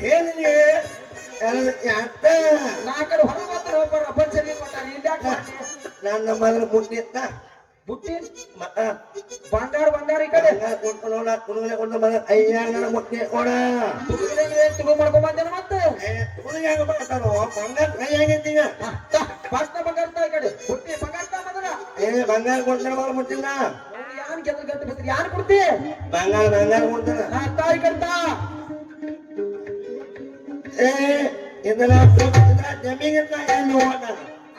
ಅತ್ತ ನಾ ಕಡೆ ಹೊರ ಮಾತ್ರ ಹೋಗ್ಬಾರ ರಬ್ಬನ್ ಚರಿಗೆ ಕೊಟ್ಟಾರ ಇಲ್ಲಿ ನನ್ನ ಮೊದಲು ಮುಟ್ಟಿತ್ತ ಬುಟ್ಟಿ ಬಂಗಾರ ಈ ಕಡೆ ಕೊಟ್ಟು ನೋಡ ಕುಡುಗಲೆ ಕೊಟ್ಟು ಬಂದ ಅಯ್ಯಾಗ ಮುಟ್ಟಿ ಕೊಡ ತುಳು ಮಾಡ್ಕೊಂಡ್ ಬಂದೇನ ಮತ್ತೆ ಕುಡುಗ ಮಾಡ್ತಾರೋ ಬಂಗಾರ ಕೈ ಆಗೈತಿ ಫಸ್ಟ್ ಬಂಗಾರ ಈ ಕಡೆ ಬುಟ್ಟಿ ಬಂಗಾರ ಮೊದಲ ಬಂಗಾರ ಕೊಡ್ತಾರ ಮೊದಲು ಮುಟ್ಟಿಲ್ಲ ಯಾನ್ ಗೆದ್ದು ಗಂಟು ಬಿದ್ರಿ ಯಾರು ಕೊಡ್ತಿ ಬಂಗಾರ ಕೊಡ್ತಾನ ತಾಯಿ ಕಟ್ಟ ಇದನ್ನ ಜಮೀನ ಎಲ್ಲಿ ಹೋದ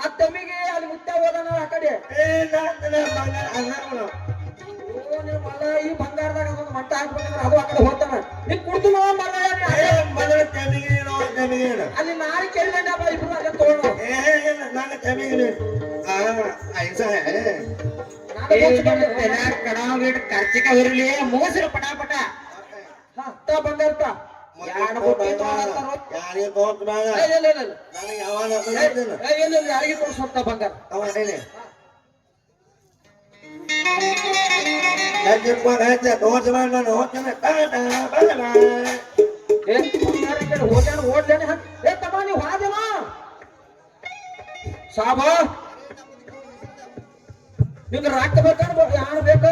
ಆ ತಮ್ಮಿಗೆ ಅಲ್ಲಿ ಮುತ್ತ ಹೋದಾನ ಆ ಕಡೆ ಬಂಗಾರ ಅನ್ನ ಈ ಬಂಗಾರದಾಗ ಅದೊಂದು ಮಟ್ಟ ಹಾಕ್ಬೇಕಂದ್ರೆ ಅದು ಆ ಕಡೆ ಹೋಗ್ತಾನ ನೀನ್ ಕುಡ್ದು ಅಲ್ಲಿ ನಾಳೆ ಕೇಳಿದಪ್ಪ ಇಬ್ರು ಅಲ್ಲೇ ತಗೊಂಡು ನನ್ನ ಜಮೀನು ಖರ್ಚಿಕ ಇರಲಿ ಮೋಸರು ಪಟಾಪಟ ಬಂಗಾರ ಎರಡು ಬುಟ್ಟಿ ತಗೊಂಡಂತಾರೋ? ಯಾರಿಗೆ ತಗೊಂಡ್ಬೇಡ ಇಲ್ಲ ಇಲ್ಲ ಇಲ್ಲ ನನಗೆ ಯಾವಾಗ ಇಲ್ಲ ಯಾರಿಗೆ ಕೊಡ್ಸಂತ ಬಂಗಾರ ಅವನೇನೆ ತೋರ್ಸ್ಬೇಡ ನಾನು ಹೋಗ್ತೇನೆ ಹೋಗ್ಯಾನ ಓಡ್ಲೇನೆ ಏ ತಮ್ಮ ನೀವು ಹಾದೇನ ಸಾಬ ನಿಂಗೆ ರೊಕ್ಕ ಬೇಕಾದ್ರೆ ಯಾರು ಬೇಕ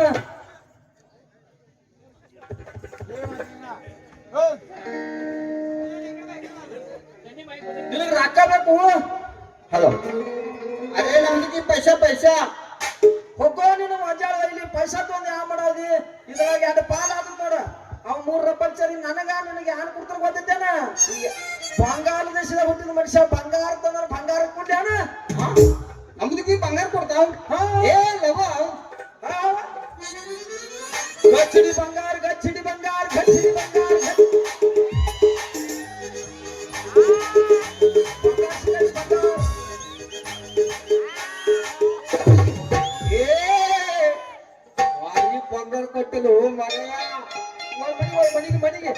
ನಿನಗೆ ರೊಕ್ಕ ಬೇಕು ಹಲೋ ಅರೆ ನಮ್ಗೆ ಪೈಸಾ ಹೋಗೋ ನೀನು ಮಜಾಳ ಇಲ್ಲಿ ಪೈಸಾ ತೊಂದು ಯಾವ ಮಾಡೋದಿ ಇದ್ರಾಗ ಎರಡು ಪಾಲ್ ಆದ್ರು ನೋಡ ಅವ್ 3 ರೂಪಾಯಿ ಸರಿ ನನಗ ನಿನಗೆ ಯಾರು ಕೊಡ್ತಾರ ಗೊತ್ತಿದ್ದೇನ ಬಂಗಾರ ದೇಶದಾಗ ಹುಟ್ಟಿದ ಮನುಷ್ಯ ಬಂಗಾರ ತಂದ್ರ ಬಂಗಾರ ಕೊಡ್ಯಾನ ನಮ್ದಕ್ಕೆ ಬಂಗಾರ ಕೊಡ್ತಾವ ಏ ಲವ ಗಚ್ಚಿಡಿ ಬಂಗಾರ ಗಚ್ಚಿಡಿ ಬಂಗಾರ ಗಚ್ಚಿಡಿ ಬಂಗಾರ ಬಂಗಾರ ಕೊಟ್ಟಲು ಮನೆಯ ಮನಿಗೆ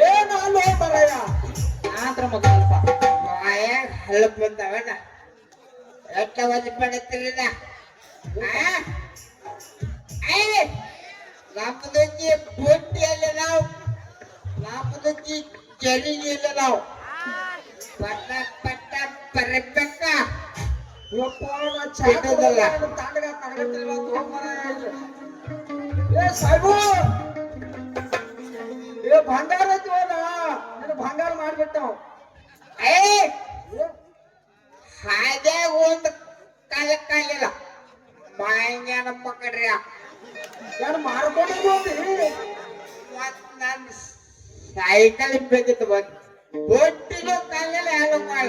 ಏನು ಅಲ್ಲೋ ಬರಯ್ಯ ಆದ್ರ ಮಗಲ್ಪ ಹಳಪ್ ಬಂದವನ ಎಷ್ಟ ಒಂದು ಪಡತಿರಿದ ನಮ್ಮದಕ್ಕೆ ಬುಟ್ಟಿಯಲ್ಲಿ ನಮ್ಮದಕ್ಕೆ ಚಳಿಗಿಲ್ಲ ನಾವು ಪಟ್ಟ ಪಟ್ಟ ಬರಬೇಕ ತಾಂಡಗ ಏ ಸಾಹೇಬು ಏ ಬಂಗಾರ ಐತಿ ಹೋದ ನೀನು ಬಂಗಾರ ಮಾಡ್ಬಿಟ್ಟವ್ ಹಾಗೆ ಒಂದು ಕಾಲಿಲ್ಲ ಮಾಯಂಗ ನಮ್ಮ ಕಡ್ರಿ ಯಾರು ಮಾರ್ಕೊಂಡು ಹೋಗಿ ನನ್ನ ಸೈಕಲ್ ಬೇಕಿತ್ತು ಬಂದು ಬೊಟ್ಟಿನೂ ಕಾಲಿಲ್ಲ ಯಾರು ಕಾಲ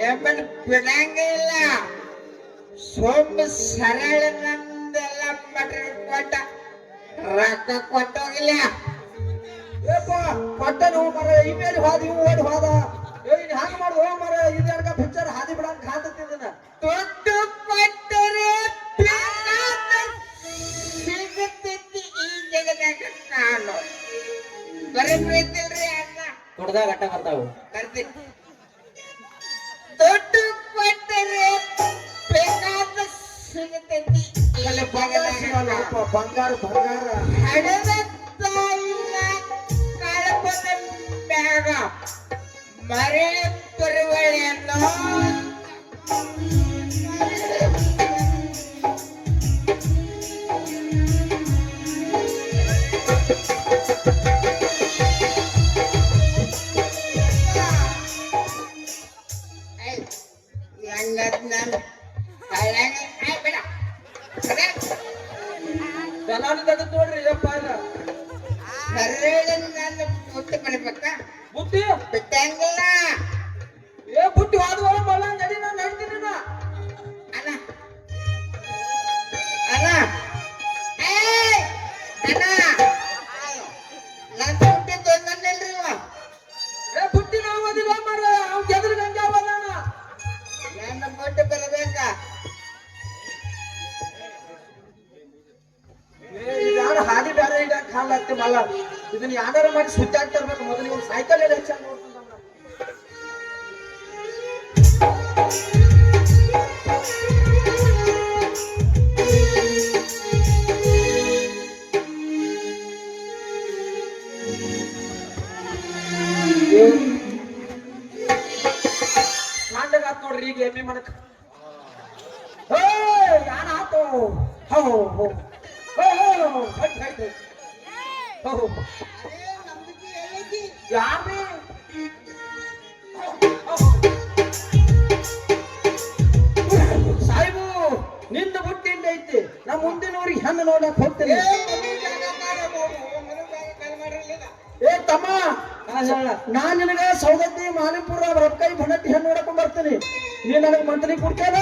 ಎಮ್ಮನ್ ಬಿಡಂಗ ಇಲ್ಲ ಸೊಂಬ ಸರಳ ನಂದೆಲ್ಲ ಮಟ್ರಿ ಕೊಟ್ಟ ರೊಕ್ಕ ಕೊಟ್ಟೋಗಿಲ್ಲ ಏಪ್ಪ ಕೊಟ್ಟ ನೀವು ಮರ ಈ ಮೇಲೆ ಹೋದ ಇವು ಓಡಿ ಹೋದ ಏ ಇನ್ ಹಂಗ ಮಾಡುದು ಮರ ಇದೆರ್ಗ ಪಿಕ್ಚರ್ ಹಾದಿ ಬಿಡಂಗ ಕಾಂತತ್ತಿದ್ದನ ದುಡ್ಡು ಕೊಟ್ಟರೆ ಸಿಗುತ್ತೈತಿ ಈ ಜಗದಾಗ ಕಾಣೋ ಬರೀ ಪ್ರೀತಿಲ್ರಿ ಅಣ್ಣ ಕೊಡ್ದಾಗ ಅಟ್ಟ ಬರ್ತಾವು ಬರ್ತಿ ದುಡ್ಡು ಕೊಟ್ಟರೆ ಬೇಕಾದ ಸಿಗುತ್ತೈತಿ ಅಲ್ಲಿ ಬಂಗಾರ ಸಿಗಲ್ಲ ಬಂಗಾರ ಬಂಗಾರ ಹಣದ ತಾಯಿನ ಕಳಪದ ಮ್ಯಾಗ ಮರೆ ಪರಿವಳೆಯನ್ನು ದಲಾಲಿ ತೆಗೆದು ನೋಡ್ರಿ ಯಪ್ಪ ಇಲ್ಲ ನನ್ನ ಮುಟ್ಟಿ ಮಾಡ್ಬೇಕ ಬುಟ್ಟಿ ಬಿಟ್ಟಂಗಿಲ್ಲ ಏ ಬುಟ್ಟಿ ಹೋದ ಮಲ್ಲ ನಡಿ ನಾನು ನಡ್ತೀನಿ ನಾ ಅಣ್ಣ ಅಣ್ಣ ಏಯ್ ಅಣ್ಣ ನನ್ನ ಬುಟ್ಟಿ ತೊಂದನ್ನಿಲ್ರಿ ಇವ ಏ ಬುಟ್ಟಿ ನಾವು ಓದಿಲ್ಲ ಮರ ಅವ್ನು ಗೆದ್ರ ಗಂಗೆ ಅವದಾನ ನನ್ನ ಬುಟ್ಟಿ ಬರಬೇಕ ಯಾರು ಹಾದಿ ಬೇರೆ ಈಗ ಕಾಲ ಆಗ್ತಿ ಮಲ್ಲ ಇದನ್ನ ಯಾರು ಮಾಡಿ ಸುದ್ದಿ ಆಗ್ತಾ ಇರ್ಬೇಕು ಮೊದಲು ಇವ್ನು ಸೈಕಲ್ ಎಲ್ಲ ಹೆಚ್ಚಾಗಿ ನೋಡ್ತಾನ ಕಾಂಡಗಾತ್ ನೋಡ್ರಿ ಈಗ ಎಮ್ಮೆ ಮಾಡಕ್ ಯಾನ ಆತು ಹೋ ಹೋ ಹೋ ಹೋ ಹಟ್ ಹಟ್ ಯಾರೇ ಸಾಯಿಬು ನಿಂದ ಬುಟ್ಟಿಂದ ಐತಿ ನಾ ಮುಂದಿನ ಊರಿಗೆ ಹೆಣ್ಣು ನೋಡಕ್ ಹೋಗ್ತೇನೆ ಏ ತಮ್ಮ ನಾನ್ ನಿನಗ ಸೌದತ್ತಿ ಮಾಲಿಪುರ ರೊಕ್ಕೈ ಭಣಟ್ಟಿ ಹೆಣ್ಣು ನೋಡಕೊಂಡ್ ಬರ್ತೀನಿ ನೀ ನನಗೆ ಮಂತ್ಲಿ ಕೊಡ್ತೇನ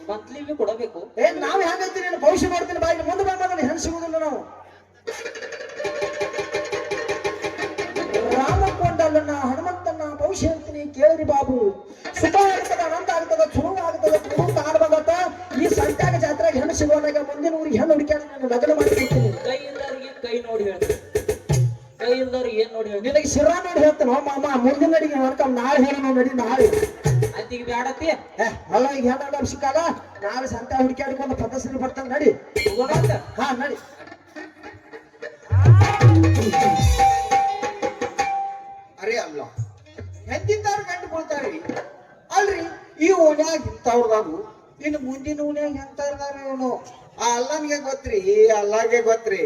ಮಂತ್ಲಿ ಕೊಡಬೇಕು. ಏ ನಾವ್ ಹೆಂಗೈತಿ ನೀನು ಭವಿಷ್ಯ ನೋಡ್ತೀನಿ ಬಾಯಿ ಮುಂದೆ ಬಂದ ಹೆಣ್ಣು ಸಿಗುದಿಲ್ಲ ನಾವು ರಾಮಕೊಂಡಲ್ಲನ್ನ ಹನುಮಂತನ್ನ ಭವಿಷ್ಯ ಹೇಳ್ತೀನಿ ಕೇಳಿರಿ ಬಾಬು ಸುಖ ಆಗ್ತದ ಅನಂತ ಆಗ್ತದ ಚುರು ಆಗ್ತದ ಕುಟುಂಬ ಆಡ್ಬಾಗತ್ತ ಈ ಸಂತ್ಯಾಗ ಜಾತ್ರೆಗೆ ಹೆಣ್ಣು ಸಿಗುವಾಗ ಮುಂದಿನ ಊರಿಗೆ ಹೆಣ್ಣು ಹುಡುಕ್ಯಾಡ ನಾನು ಲಗ್ನ ಮಾಡಿರ್ತೀನಿ ಕೈ ಇಲ್ದವ್ರಿಗೆ ಕೈ ನೋಡಿ ಹೇಳ್ತೀನಿ, ಕೈ ಇಲ್ದವ್ರಿಗೆ ಏನ್ ನೋಡಿ ಹೇಳ್ತೀನಿ. ನಿನಗೆ ಶಿರ ನೋಡಿ ಹೇಳ್ತೇನೆ ಮಾಮ ಮುಂದಿನ ನಡಿಗೆ ನೋಡ್ಕೊಂಡ್ ನಾಳೆ ಹೇಳೋ ನಡಿ ನಾಳೆ ಆಯ್ತು ಈಗ ಬ್ಯಾಡತಿ ಅಲ್ಲ ಈಗ ಹೆಣ್ಣು ಸಿಕ್ಕಲ್ಲ ನಾಳೆ ಸಂತ್ಯ ಹುಡುಕ್ಯಾಡ್ಕೊಂಡು ಪದಸ್ರಿ ಬರ್ತಾನೆ ನಡಿ ಹೋಗೋಣ. ಹಾ ನಡಿ ಅರೇ ಅಲ್ಲ ಹೆಂತಿಂತಾರು ಕಂಡುಕೊಳ್ತಾರ್ರಿ ಅಲ್ರಿ ಈ ಓಣ್ಯಾಗ ಇಂಥವ್ರದಾರು ಇನ್ನು ಮುಂದಿನ ಓಣ್ಯಾಗ ಎಂತ ಇರ್ದಾರ ಇವನು ಆ ಅಲ್ಲನಿಗೆ ಗೊತ್ತ್ರಿ ಅಲ್ಲಾಗೆ ಗೊತ್ತ್ರಿ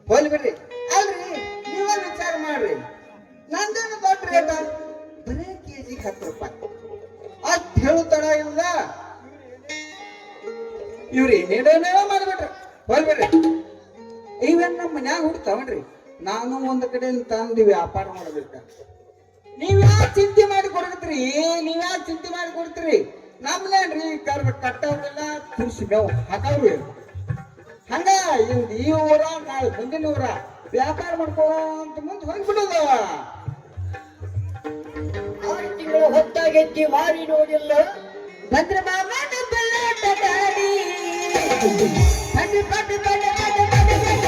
ಹೋಲ್ ಬಿಡ್ರಿ ಅಲ್ರಿ ನೀವೇ ವಿಚಾರ ಮಾಡ್ರಿ ನಂದೇನು ದೊಡ್ಡ ರೇಟ ಬರೇ ಕೆಜಿ 10 ರೂಪಾಯಿ ಅಷ್ಟ್ ಹೇಳುತ್ತಾರ ಇಲ್ಲ ಇವ್ರಿ ಏನೇನೇನೋ ಮಾಡ್ಬಿಟ್ರಿ ಹೋಲ್ ಬಿಡ್ರಿ ಇವೇನ್ ನಮ್ಮ ಮನ್ಯಾಗ ಹುಡ್ತಾವನ್ರಿ ನಾನು ಒಂದ್ ಕಡೆ ತಂದು ವ್ಯಾಪಾರ ಮಾಡ್ಬೇಕ ನೀವ್ಯಾಕೆ ಚಿಂತೆ ಮಾಡಿ ಕೊಡ್ತೀರಿ ನೀವ್ಯಾಕೆ ಚಿಂತೆ ಮಾಡಿ ಕೊಡ್ತೀರಿ ನಮ್ನೇನ್ರಿ ಕಟ್ಟವ್ರೆಲ್ಲ ತುರ್ಸಿ ಮೇವು ಹಾಕವ್ರಿ ಹಂಗ ಇಂದ ಈ ಊರ ನಾಳೆ ಮುಂದಿನ ಊರ ವ್ಯಾಪಾರ ಮಾಡ್ಕೊಂತ ಮುಂದೆ ಹೋಗ್ಬಿಡೋದು 6 ತಿಂಗಳು ಹೊತ್ತಾಗೆತ್ತಿ ಮಾರಿ ನೋಡಿಲ್ಲ ಭದ್ರ ಮಾಮನ ಬಲ್ಲಾಟ ಗಾಡಿ ಪಟ ಪಟ ಪಟ ಪಟ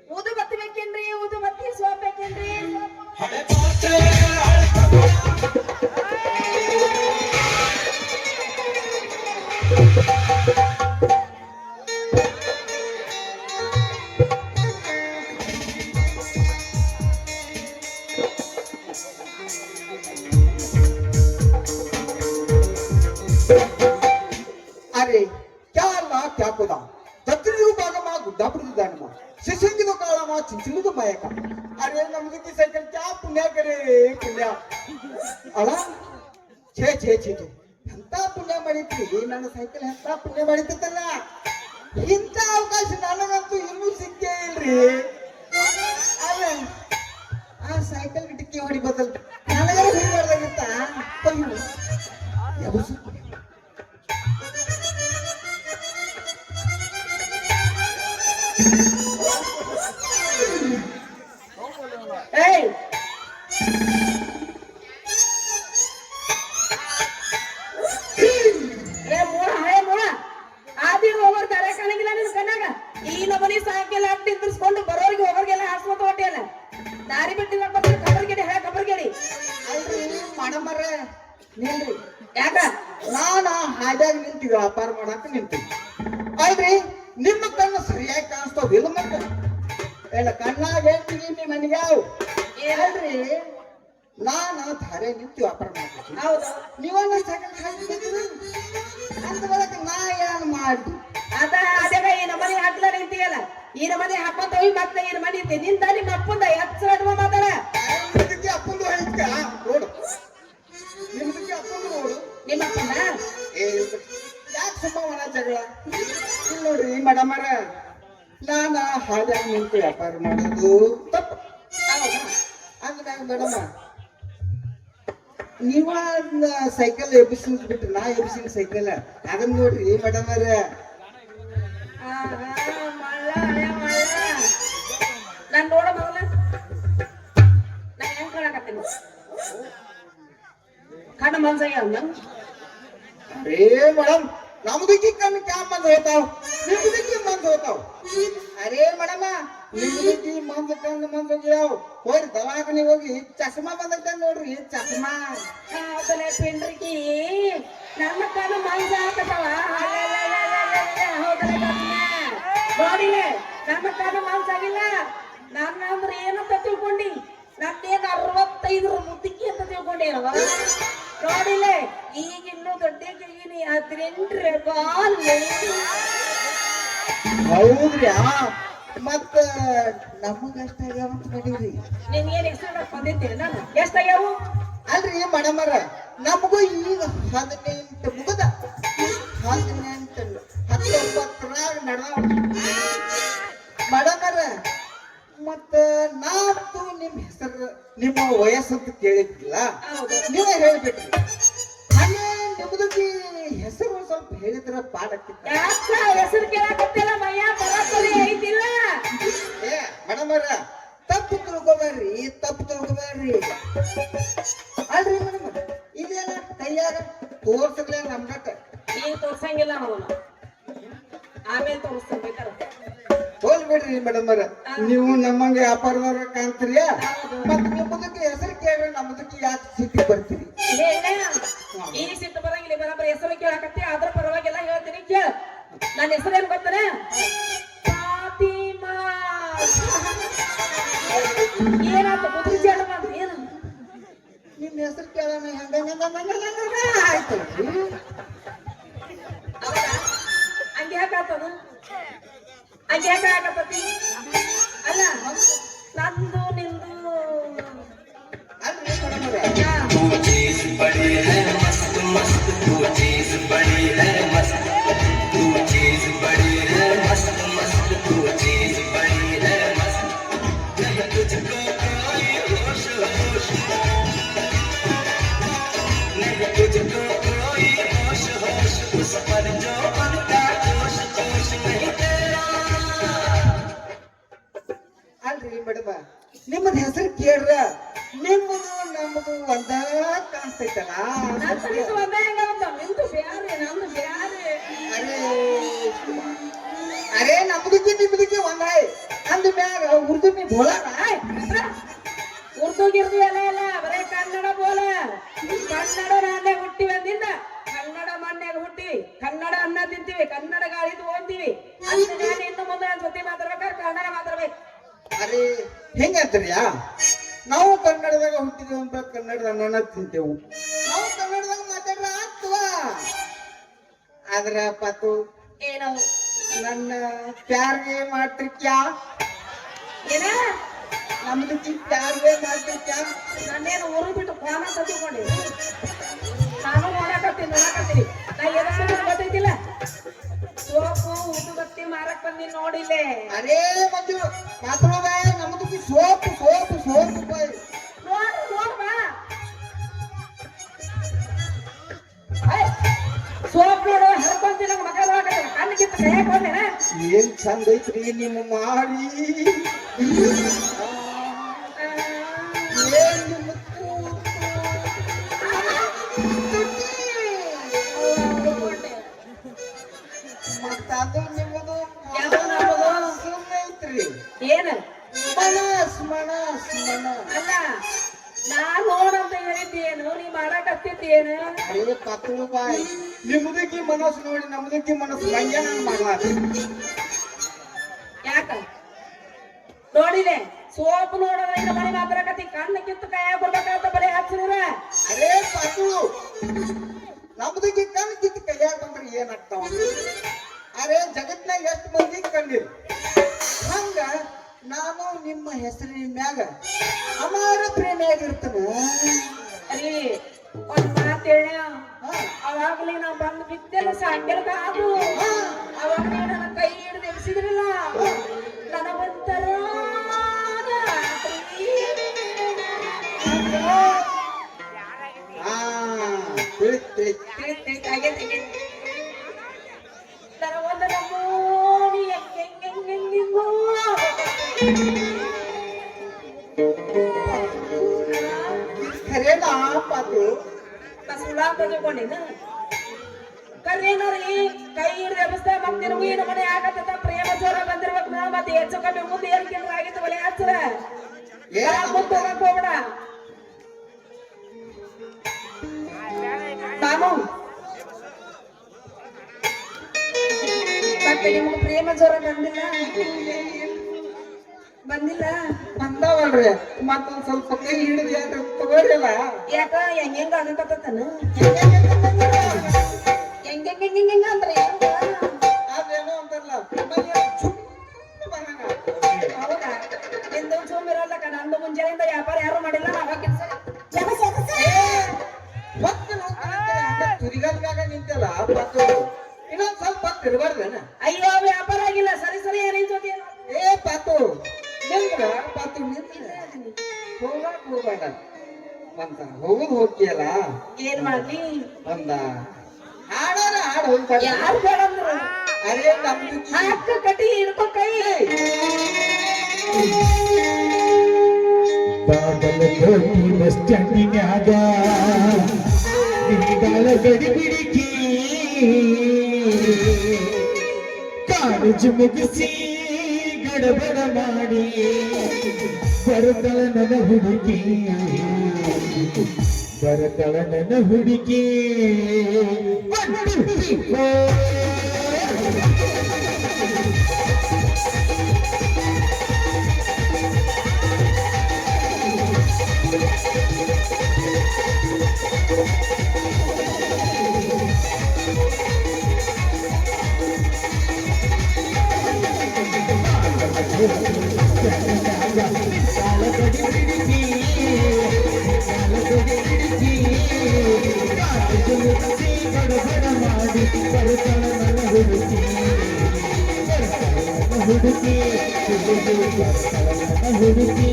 ಊದು ಬತ್ತಿ ಬೇಕೇನ್ರಿ ಊದು ಬತ್ತಿ ಸೋಪ್ ಬೇಕೇನ್ರಿ अरे क्या अल्लाह क्या खुदा तत्रियु बागमा गुड्डा दानमा शिशिंगिदो काळमा चिंचिलुदो मायका अरे नमदु की साइकिल क्या पुण्य करे पुण्य ಅಲ್ಲ ಛೇ ಛೇ ಛೇ ಛೇ ಎಂತ ಪುಣ್ಯ ಮಾಡಿದ್ರಿ ನನ್ನ ಸೈಕಲ್ ಎಂತ ಪುಣ್ಯ ಮಾಡಿತ್ತಲ್ಲ ಇಂಥ ಅವಕಾಶ ನನಗಂತೂ ಇನ್ನೂ ಸಿಕ್ಕೇ ಇಲ್ರಿ ಅಲ್ಲ ಆ ಸೈಕಲ್ ಡಿಕ್ಕಿ ಹೊಡಿ ಬದಲ್ ನನಗಾರ ಹುಡುಗಾಡ್ದಾಗಿತ್ತ ಅಯ್ಯೋ ಎಬಸು ಏಯ್ ಏ ಮೂಳ ಹಳೆ ಮೂಳ ಆದಿ ಹೋಗೋರ್ ಕರೆ ಕಾಣಂಗಿಲ್ಲ ನಿನ್ ಕಣ್ಣಾಗ ಈ ನಮನಿ ಸಾಯಂಕಾಲ ಅಟ್ಟಿ ನಿಂದ್ರಿಸ್ಕೊಂಡು ಬರೋರಿಗೆ ಹೋಗೋರಿಗೆಲ್ಲ ಹಾಸ್ಮತ ಹೊಟ್ಟೆಯಲ್ಲ ದಾರಿ ಬಿಟ್ಟಿಲ್ಲ ಕಬರ್ಗೆಡಿ ಹೇ ಕಬರ್ಗೆಡಿ ಅಲ್ರಿ ಮಾಡಮರ್ರೆ ನಿಲ್ರಿ ಯಾಕ ನಾನ ಹಾಡ್ಯಾಗ ನಿಂತು ವ್ಯಾಪಾರ ಮಾಡಾಕ ನಿಂತೀನಿ ಅಲ್ರಿ ನಿಮ್ಮ ಕಣ್ಣು ಸರಿಯಾಗಿ ಕಾಣಿಸ್ತಾವಿಲ್ಲ ಮತ್ತೆ ಎಲ್ಲ ಕಣ್ಣಾಗ ಹೇಳ್ತೀನಿ ನಿಮ್ಮ ಮನೆಗ್ಯಾವ ಅಲ್ರಿ ನಾನ ಧಾರೆ ನಿಂತು ವ್ಯಾಪಾರ ಮಾಡ್ತೀನಿ ಹೌದು ನೀವನ್ನ ಸೈಕಲ್ ಹಾಕಿದ್ದೀರಿ ಅಂತ ಬಳಕ ನಾ ಏನ್ ಮಾಡಿ ಅದ ಅದೇಗ ಈ ನಮನಿ ಹಾಕ್ಲ ನಿಂತಿಯಲ್ಲ ಈ ನಮನಿ ಹಾಕೊಂತ ಹೋಗಿ ಮತ್ತೆ ಈ ನಮನಿ ನಿಂದ ನಿಮ್ಮ ಅಪ್ಪಂದ ಎಚ್ಚರ ಅಡ್ವ ಮಾತಾಡ ನಿಮ್ದಕ್ಕೆ ಅಪ್ಪಂದು ಹೇಳ್ಕ ನೋಡು ನಿಮ್ದಕ್ಕೆ ಅಪ್ಪಂದು ನೋಡು ನಿಮ್ಮ ಅಪ್ಪನ ಏ ಯಾಕೆ ಸುಮ್ಮ ಒಣ ಜಗಳ ಇಲ್ಲಿ ನೋಡ್ರಿ ಮೇಡಮರ ನಾನ ಹಾಡ್ಯಾಗ ನಿಂತು ವ್ಯಾಪಾರ ಮಾಡೋದು ತಪ್ಪು ಅಂದಾಗ ಮೇಡಮ ನೀವ ಸೈಕಲ್ ಎಬ್ಬಿಸಿನ ಬಿಟ್ರಿ ನಾ ಎಬ್ಬಿಸಿನ ಸೈಕಲ್ ಅದನ್ನ ನೋಡ್ರಿ ಮೇಡಮರ ಮಳ್ಳ ಹಳೆ ಮಳ್ಳ ನಾನ್ ನೋಡ ಮೊದಲ ನಾ ಹೆಂಗ್ ಕಾಣಕತ್ತೀನಿ ಕಣ್ಣ ಮನ್ಸಾಗ ಅರೇ ಮೇಡಮ್ ನಮ್ದಕ್ಕೆ ಕಣ್ಣು ಕ್ಯಾಮ್ ಮಂದ್ ಹೋತಾವ್ ನಿಮ್ದಕ್ಕೆ ಮಂದ್ ಹೋತಾವ್ ಅರೇ ಮೇಡಮ ನಿಮ್ದಕ್ಕೆ ಮಂದ್ ಕಣ್ಣು ಮಂದ್ ಹೋಗ್ಯಾವ ಹೋಗಿ ದವಾಖಾನಿಗೆ ಹೋಗಿ ಚಸ್ಮಾ ಬಂದೈತೆ ನೋಡ್ರಿ ಚಸ್ಮಾ ಹೌದಲ್ಲ ಪಿಂಡ್ರಿಕಿ ನಮ್ಮ ಕಣ್ಣು ಮಾಂಸ ಹಾಕತಾವ ಹೌದಲ್ಲ ನೋಡಿಲೆ ನಮ್ಮ ಕಣ್ಣು ಮಾಂಸ ಆಗಿಲ್ಲ ನನ್ನ ಅಂದ್ರೆ ಏನಂತ ತಿಳ್ಕೊಂಡಿ ನನ್ನೇನು 65 ಮುತ್ತಿಗೆ ಅಂತ ತಿಳ್ಕೊಂಡಿ ಅಲ್ವಾ ನೋಡಿಲೆ ಈಗ ಇನ್ನೂ ದೊಡ್ಡಕ್ಕಿನಿ 18 ಬಾಲ್ ಹೌದ್ರಿ ಮತ್ತ ನಮಗ ಅಷ್ಟಾಗ್ಯಾವ ಅಂತ ಮಾಡಿವ್ರಿ ನಿನ್ಗೇನ್ ಎಕ್ಸ್ಟ್ರಾ ಬಂದಿದ್ದೀನಿ ನಾನು ಎಷ್ಟಾಗ್ಯಾವು ಅಲ್ರಿ ಮೇಡಮರ ನಮಗೂ ಈಗ 18 ಮುಗದ 18 19ರಾಗ ನಡೆದಾವ ಮೇಡಮರ ಮತ್ತ ನಾತು ನಿಮ್ ಹೆಸರು ನಿಮ್ಮ ವಯಸ್ಸಂತ ಕೇಳಿದ್ದಿಲ್ಲ ಹೌದು ನೀವೇ ಹೇಳ್ಬಿಟ್ರಿ ಅಲ್ಲೇ ನಿಮ್ದಕ್ಕೆ ಹೆಸರು ಸ್ವಲ್ಪ ಹೇಳಿದ್ರ ಪಾಡ ಆಗ್ತಿತ್ತ ಯಾಕ ಹೆಸರು ಕೇಳಾಕತ್ತಿಲ್ಲ ಮಯ್ಯ ಬರೋಬ್ಬರಿ ಐತಿಲ್ಲ ಏ ಮೇಡಮರ ತಪ್ಪು ತಿಳ್ಕೊಬೇಡ್ರಿ ಅಲ್ರಿ ಮೇಡಮ್ ಇದೇನ ಕೈಯಾಗ ತೋರ್ಸಕ್ಲೇ ನಮ್ಗಟ್ಟ ನೀವ್ ತೋರ್ಸಂಗಿಲ್ಲ ಅವನು ಆಮೇಲೆ ತೋರಿಸ್ತಾನೆ ಬೇಕಾರೆ ಹೋಲ್ ಬಿಡ್ರಿ ಮೇಡಮರ ನೀವು ನಮ್ಮಂಗೆ ವ್ಯಾಪಾರದವ್ರ ಕಾಣ್ತೀರಿ ಹೌದು. ಮತ್ ನಿಮ್ಮದಕ್ಕೆ ಹೆಸರು ಕೇಳ್ರಿ ನಮ್ಮದಕ್ಕೆ ಯಾಕೆ ಸಿಕ್ಕಿ ಬರ್ತೀರಿ ಈಗ ಸಿಟ್ಟು ಬರಂಗಿಲ್ಲ ಬರೋಬ್ಬರಿ ಹೆಸರು ಕೇಳಾಕತ್ತಿ ಅದ್ರ ಪರವಾಗಿಲ್ಲ ಹೇಳ್ತೀನಿ ಕೇಳ ನನ್ನ ಹೆಸರೇನು ಗೊತ್ತಾನೆ ಫಾತಿಮಾ ಏನಾಯ್ತು ಕುದುರೆ ಜಾಡ ಬಂತು ಏನು ನಿಮ್ ಹೆಸರು ಕೇಳೋಣ ಆಯ್ತು ಹೌದಾ ಹಂಗೆ ಯಾಕಾಗ್ತದ ಹಂಗೆ ಯಾಕೆ ಆಗತ್ತತಿ ಅಲ್ಲ ನಂದು ನಿಂದು ಅಲ್ರಿ ಮೇಡಮರ ಹಾ. ಅಲ್ರಿ ಮೇಡಮ ನಿಮ್ಮದ ಹೆಸರು ಕೇಳ್ರ ನಿಮ್ಮದು ನಮ್ಮದು ಒಂದ ಕಾಣಿಸ್ತೈತಲ್ಲ ನಂದು ಒಂದೇ ಹೆಂಗಾಗತ್ತ ನಿಂದು ಬ್ಯಾರೆ ನಂದು ಬ್ಯಾರೆ ಅರೇ ಅರೇ ನಮ್ದಕ್ಕೆ ನಿಮ್ದಕ್ಕೆ ಒಂದಾಯ್ ಅಂದ ಮ್ಯಾಗ ಉರ್ದು ನೀ ಬೋಲಾರ ಉರ್ದು ಗಿರ್ದು ಎಲ್ಲ ಇಲ್ಲ ಬರೇ ಕನ್ನಡ ಬೋಲ ಕನ್ನಡ ನಾನೇ ಹುಟ್ಟಿವಿ ಅಂದಿಂದ ಕನ್ನಡ ಮನ್ಯಾಗ ಹುಟ್ಟಿವಿ ಕನ್ನಡ ಅನ್ನ ತಿಂತೀವಿ ಕನ್ನಡ ಗಾಳಿ ತಗೊಂತೀವಿ ಅಂತ ನಾನು ಇನ್ನು ಮುಂದೆ ನನ್ನ ಜೊತೆ ಮಾತಾಡ್ಬೇಕಾದ್ರೆ ಕನ್ನಡ ಮಾತಾಡ್ಬೇಕು ಅರೇ ಹೆಂಗಂತೀರಿಯಾ ನಾವು ಕನ್ನಡದಾಗ ಹುಟ್ಟಿದೇವು ಅಂತ ಕನ್ನಡದ ಅನ್ನನ ತಿಂತೇವು ನಾವು ಕನ್ನಡದಾಗ ಮಾತಾಡ್ರ ಆಗ್ತವ ಆದ್ರ ಪತ್ತು ಏನು ನನ್ನ ಪ್ಯಾರ್ಗೆ ಮಾಡ್ತಿರ್ಕ್ಯಾ ಏನ ನಮ್ದಕ್ಕೆ ಪ್ಯಾರ್ಗೆ ಮಾಡ್ತಿರ್ಕ್ಯಾ ನಾನೇನು ಊರು ಬಿಟ್ಟು ಕೋನ ತಗೊಂಡಿ ನಾನು ನೋಡಕತ್ತೀನಿ ನಾ ಎದಕ್ಕೆ ಗೊತ್ತೈತಿಲ್ಲ ಸೋಪು ಉದುಬತ್ತಿ ಮಾರಕ್ ಬಂದಿ ನೋಡಿಲ್ಲೇ ಅರೇ ಮಂಜು ಮಾತಾಡೋದ ನಮ್ದಕ್ಕೆ ಸೋಪು ಸೋಪು ಸೋಪು ಬಾಯ್ ನೋಡ್ಬಾ ಸೋಪ್ ನೋಡು ಹರ್ಕೊಂತಿ ನಮ್ಮ ಮಗ ನೋಡಕತ್ತೀನಿ ಕಣ್ಣಿಗಿಂತ ಕೈ ಹಾಕೊಂಡೇನ ಏನ್ ಚಂದ ಐತ್ರಿ ನಿಮ್ಮ ಮಾಡಿ ಏನ್ ನಿಮ್ಮ ಮತ್ತದು ನಿಮ್ಮದು ಯಾವ್ದು ನಮ್ಮದು? ಸುಮ್ಮನೆ ಐತ್ರಿ ಏನ ಮನಸ್ ಮನಸ್ ಮನಸ್ ಅಲ್ಲ ನಾ ನೋಡಂತ ಹೇಳಿದ್ದೇನು ನೀ ಮಾಡಕತ್ತಿದ್ದೇನು ಅರೇ ಪತ್ತು ಬಾಯ್ ನಿಮ್ದಕ್ಕೆ ಮನಸ್ಸು ನೋಡಿ ನಮ್ದಕ್ಕೆ ಮನಸ್ಸು ಮಂಜ ಮಾಡ್ಲಾರ ಯಾಕ ನೋಡಿದೆ ಸೋಪ್ ನೋಡೋದ್ರಿಂದ ಮನೆ ಮಾತಾಡಕತ್ತಿ ಕಣ್ಣು ಕಿತ್ತು ಕೈಯಾಗ ಬರ್ಬೇಕಾಗತ್ತ ಬರೀ ಹಚ್ಚಿದ್ರ ಅರೇ ಪತ್ತು ನಮ್ದಕ್ಕೆ ಕಣ್ಣು ಕಿತ್ತು ಕೈಯಾಗ ಬಂದ್ರೆ ಏನಾಗ್ತಾವ ಅರೇ ಜಗತ್ನಾಗ ಎಷ್ಟು ಮಂದಿ ಕಣ್ಣಿರು ಹಂಗ ನಾನು ನಿಮ್ಮ ಹೆಸರಿನ ಮ್ಯಾಗ ಅಮಾರ ಪ್ರೇಮಿಯಾಗಿರ್ತನ ಅರಿ ಒಂದ್ ಮಾತು ಹೇಳ ಅವಾಗ್ಲೇ ನಾ ಬಂದು ಬಿದ್ದೆಲ್ಲ ಸಾಂಗೆಲ್ಕ ಅದು ಅವಾಗ ನೀವು ನನ್ನ ಕೈ ಹಿಡಿದು ಎಬ್ಸಿದ್ರಲ್ಲ ನನಗೊಂಥರ ನನಗೊಂದು ನಮೂನಿ ಹೆಂಗೆಂಗೆಂಗೆಂಗೋ ಖರೇನಾ ಪಾತು ನಾ ಸುಳ್ಳ ಅಂತ ತಿಳ್ಕೊಂಡಿನ ಕರೀನರಿ ಕೈ ಹಿಡಿದ ವ್ಯವಸ್ಥೆ ಮತ್ತೆ ನಿನಗೂ ಏನು ಮನೆ ಆಗತ್ತ ಪ್ರೇಮ ಜೋರ ಬಂದಿರ್ಬೇಕು ನಾವು ಮತ್ತೆ ಹೆಚ್ಚು ಕಮ್ಮಿ ಮುಂದೆ ಏನ್ ಕೇಂದ್ರ ಆಗಿತ್ತು ಒಲೆ ಹಚ್ಚರ ಮುಂದೆ ಹೋಗಕ್ ಹೋಗ್ಬೇಡ ನಾನು ಮತ್ತೆ ನಿಮ್ಗೆ ಪ್ರೇಮ ಜ್ವರ ಬಂದಿಲ್ಲ ಬಂದಾವಲ್ರಿ ಮತ್ತೊಂದ್ ಸ್ವಲ್ಪ ಕೈ ಹಿಡಿದು ಯಾರು ತಗೋರಿಲ್ಲ ಯಾಕ ಹೆಂಗ ಆಗಕತ್ತಾನ ಹೆಂಗ ಅಂದ್ರೆ ಅದೇನೋ ಅಂತಾರಲ್ಲ ಚುಮ್ಮ ಬರಂಗ ಹೌದಾ ನಿಂದು ಚೂಮ್ ಇರಲ್ಲಕ್ಕ ನಂದು ಮುಂಜಾನೆಯಿಂದ ವ್ಯಾಪಾರ ಯಾರು ಮಾಡಿಲ್ಲ ನಾವ ಕೆಲಸ ತುರಿಗಲ್ಗಾಗ ನಿಂತಲ್ಲ ಪತ್ತು ಇನ್ನೊಂದ್ ಸ್ವಲ್ಪ ತಿರ್ಬಾರ್ದೇನ ಅಯ್ಯೋ ವ್ಯಾಪಾರ ಆಗಿಲ್ಲ ಸರಿ ಸರಿ ಏನೇನ್ ಜೊತೆ ಏ ಪಾತು ನಿಂದ್ರ ಪಾತು ನಿಂತ ಹೋಗಕ್ ಹೋಗ್ಬೇಡ ಬಂತ ಹೋಗುದು ಹೋಗ್ತಿಯಲ್ಲ ಏನ್ ಮಾಡ್ಲಿ ಒಂದ ಹಾಡಾರ ಹಾಡು ಹೋಗ್ಬೇಡ ಯಾರು ಬೇಡಂದ್ರು ಅರೇ ನಮ್ದು ಹಾಕ ಕಟಿ ಹಿಡ್ಕೊ ಕೈ ಬಾಗಲಕೋಟಿ ಬಸ್ ಸ್ಟ್ಯಾಂಡಿನ್ಯಾಗ ನಿಂಗಾಲ ಗಡಿಬಿಡಿಕಿ ಕಾಲೇಜು ಮುಗಿಸಿ ಗಡಬಡ ಮಾಡಿ ಬರುತ್ತಳ ನನ್ನ ಹುಡುಗಿ ಬರುತ್ತಳ ನನ್ನ ಹುಡುಗಿ ಹುಡುಗಿ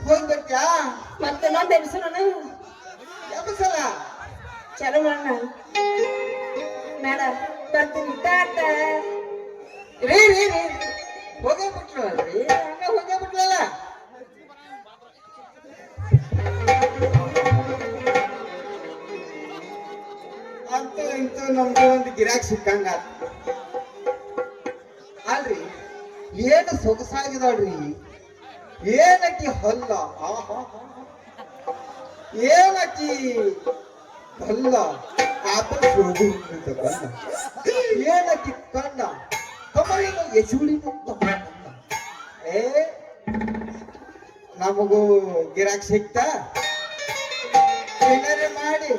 ಹೋಗಿ ಬರ್ತ್ಯಾ ಮತ್ತೆ ಇನ್ನೊಂದ್ ಎಬ್ಸು ನಾನು ಎಬ್ಬಸಲ್ಲ ಚಲೋ ಮಾಡೋಣ ಮೇಡ ಬರ್ತೀನಿ ಟಾಟ ರೀ ಹೋಗೇ ಬಿಟ್ರಲ್ರಿ ಹಂಗ ಹೋಗೇ ಬಿಟ್ಲಲ್ಲ ಅಂತೂ ಇಂತೂ ನಮ್ಗೆ ಒಂದು ಗಿರಾಕಿ ಸಿಕ್ಕಂಗ ಅಲ್ರಿ ಏನು ಸೊಗಸಾಗಿದಾಳ್ರಿ ಏನಕ್ಕಿ ಹಲ್ಲ ಏನಕ್ಕಿ ಹಲ್ಲ ಆಪಲ್ ಶೋಭು ಏನಕ್ಕಿ ಕಣ್ಣ ಕಮಲಿನ ಯಶುಳಿನ ಏ ನಮಗೂ ಗಿರಾಕಿ ಸಿಕ್ತಾ ಏನಾರೇ ಮಾಡಿ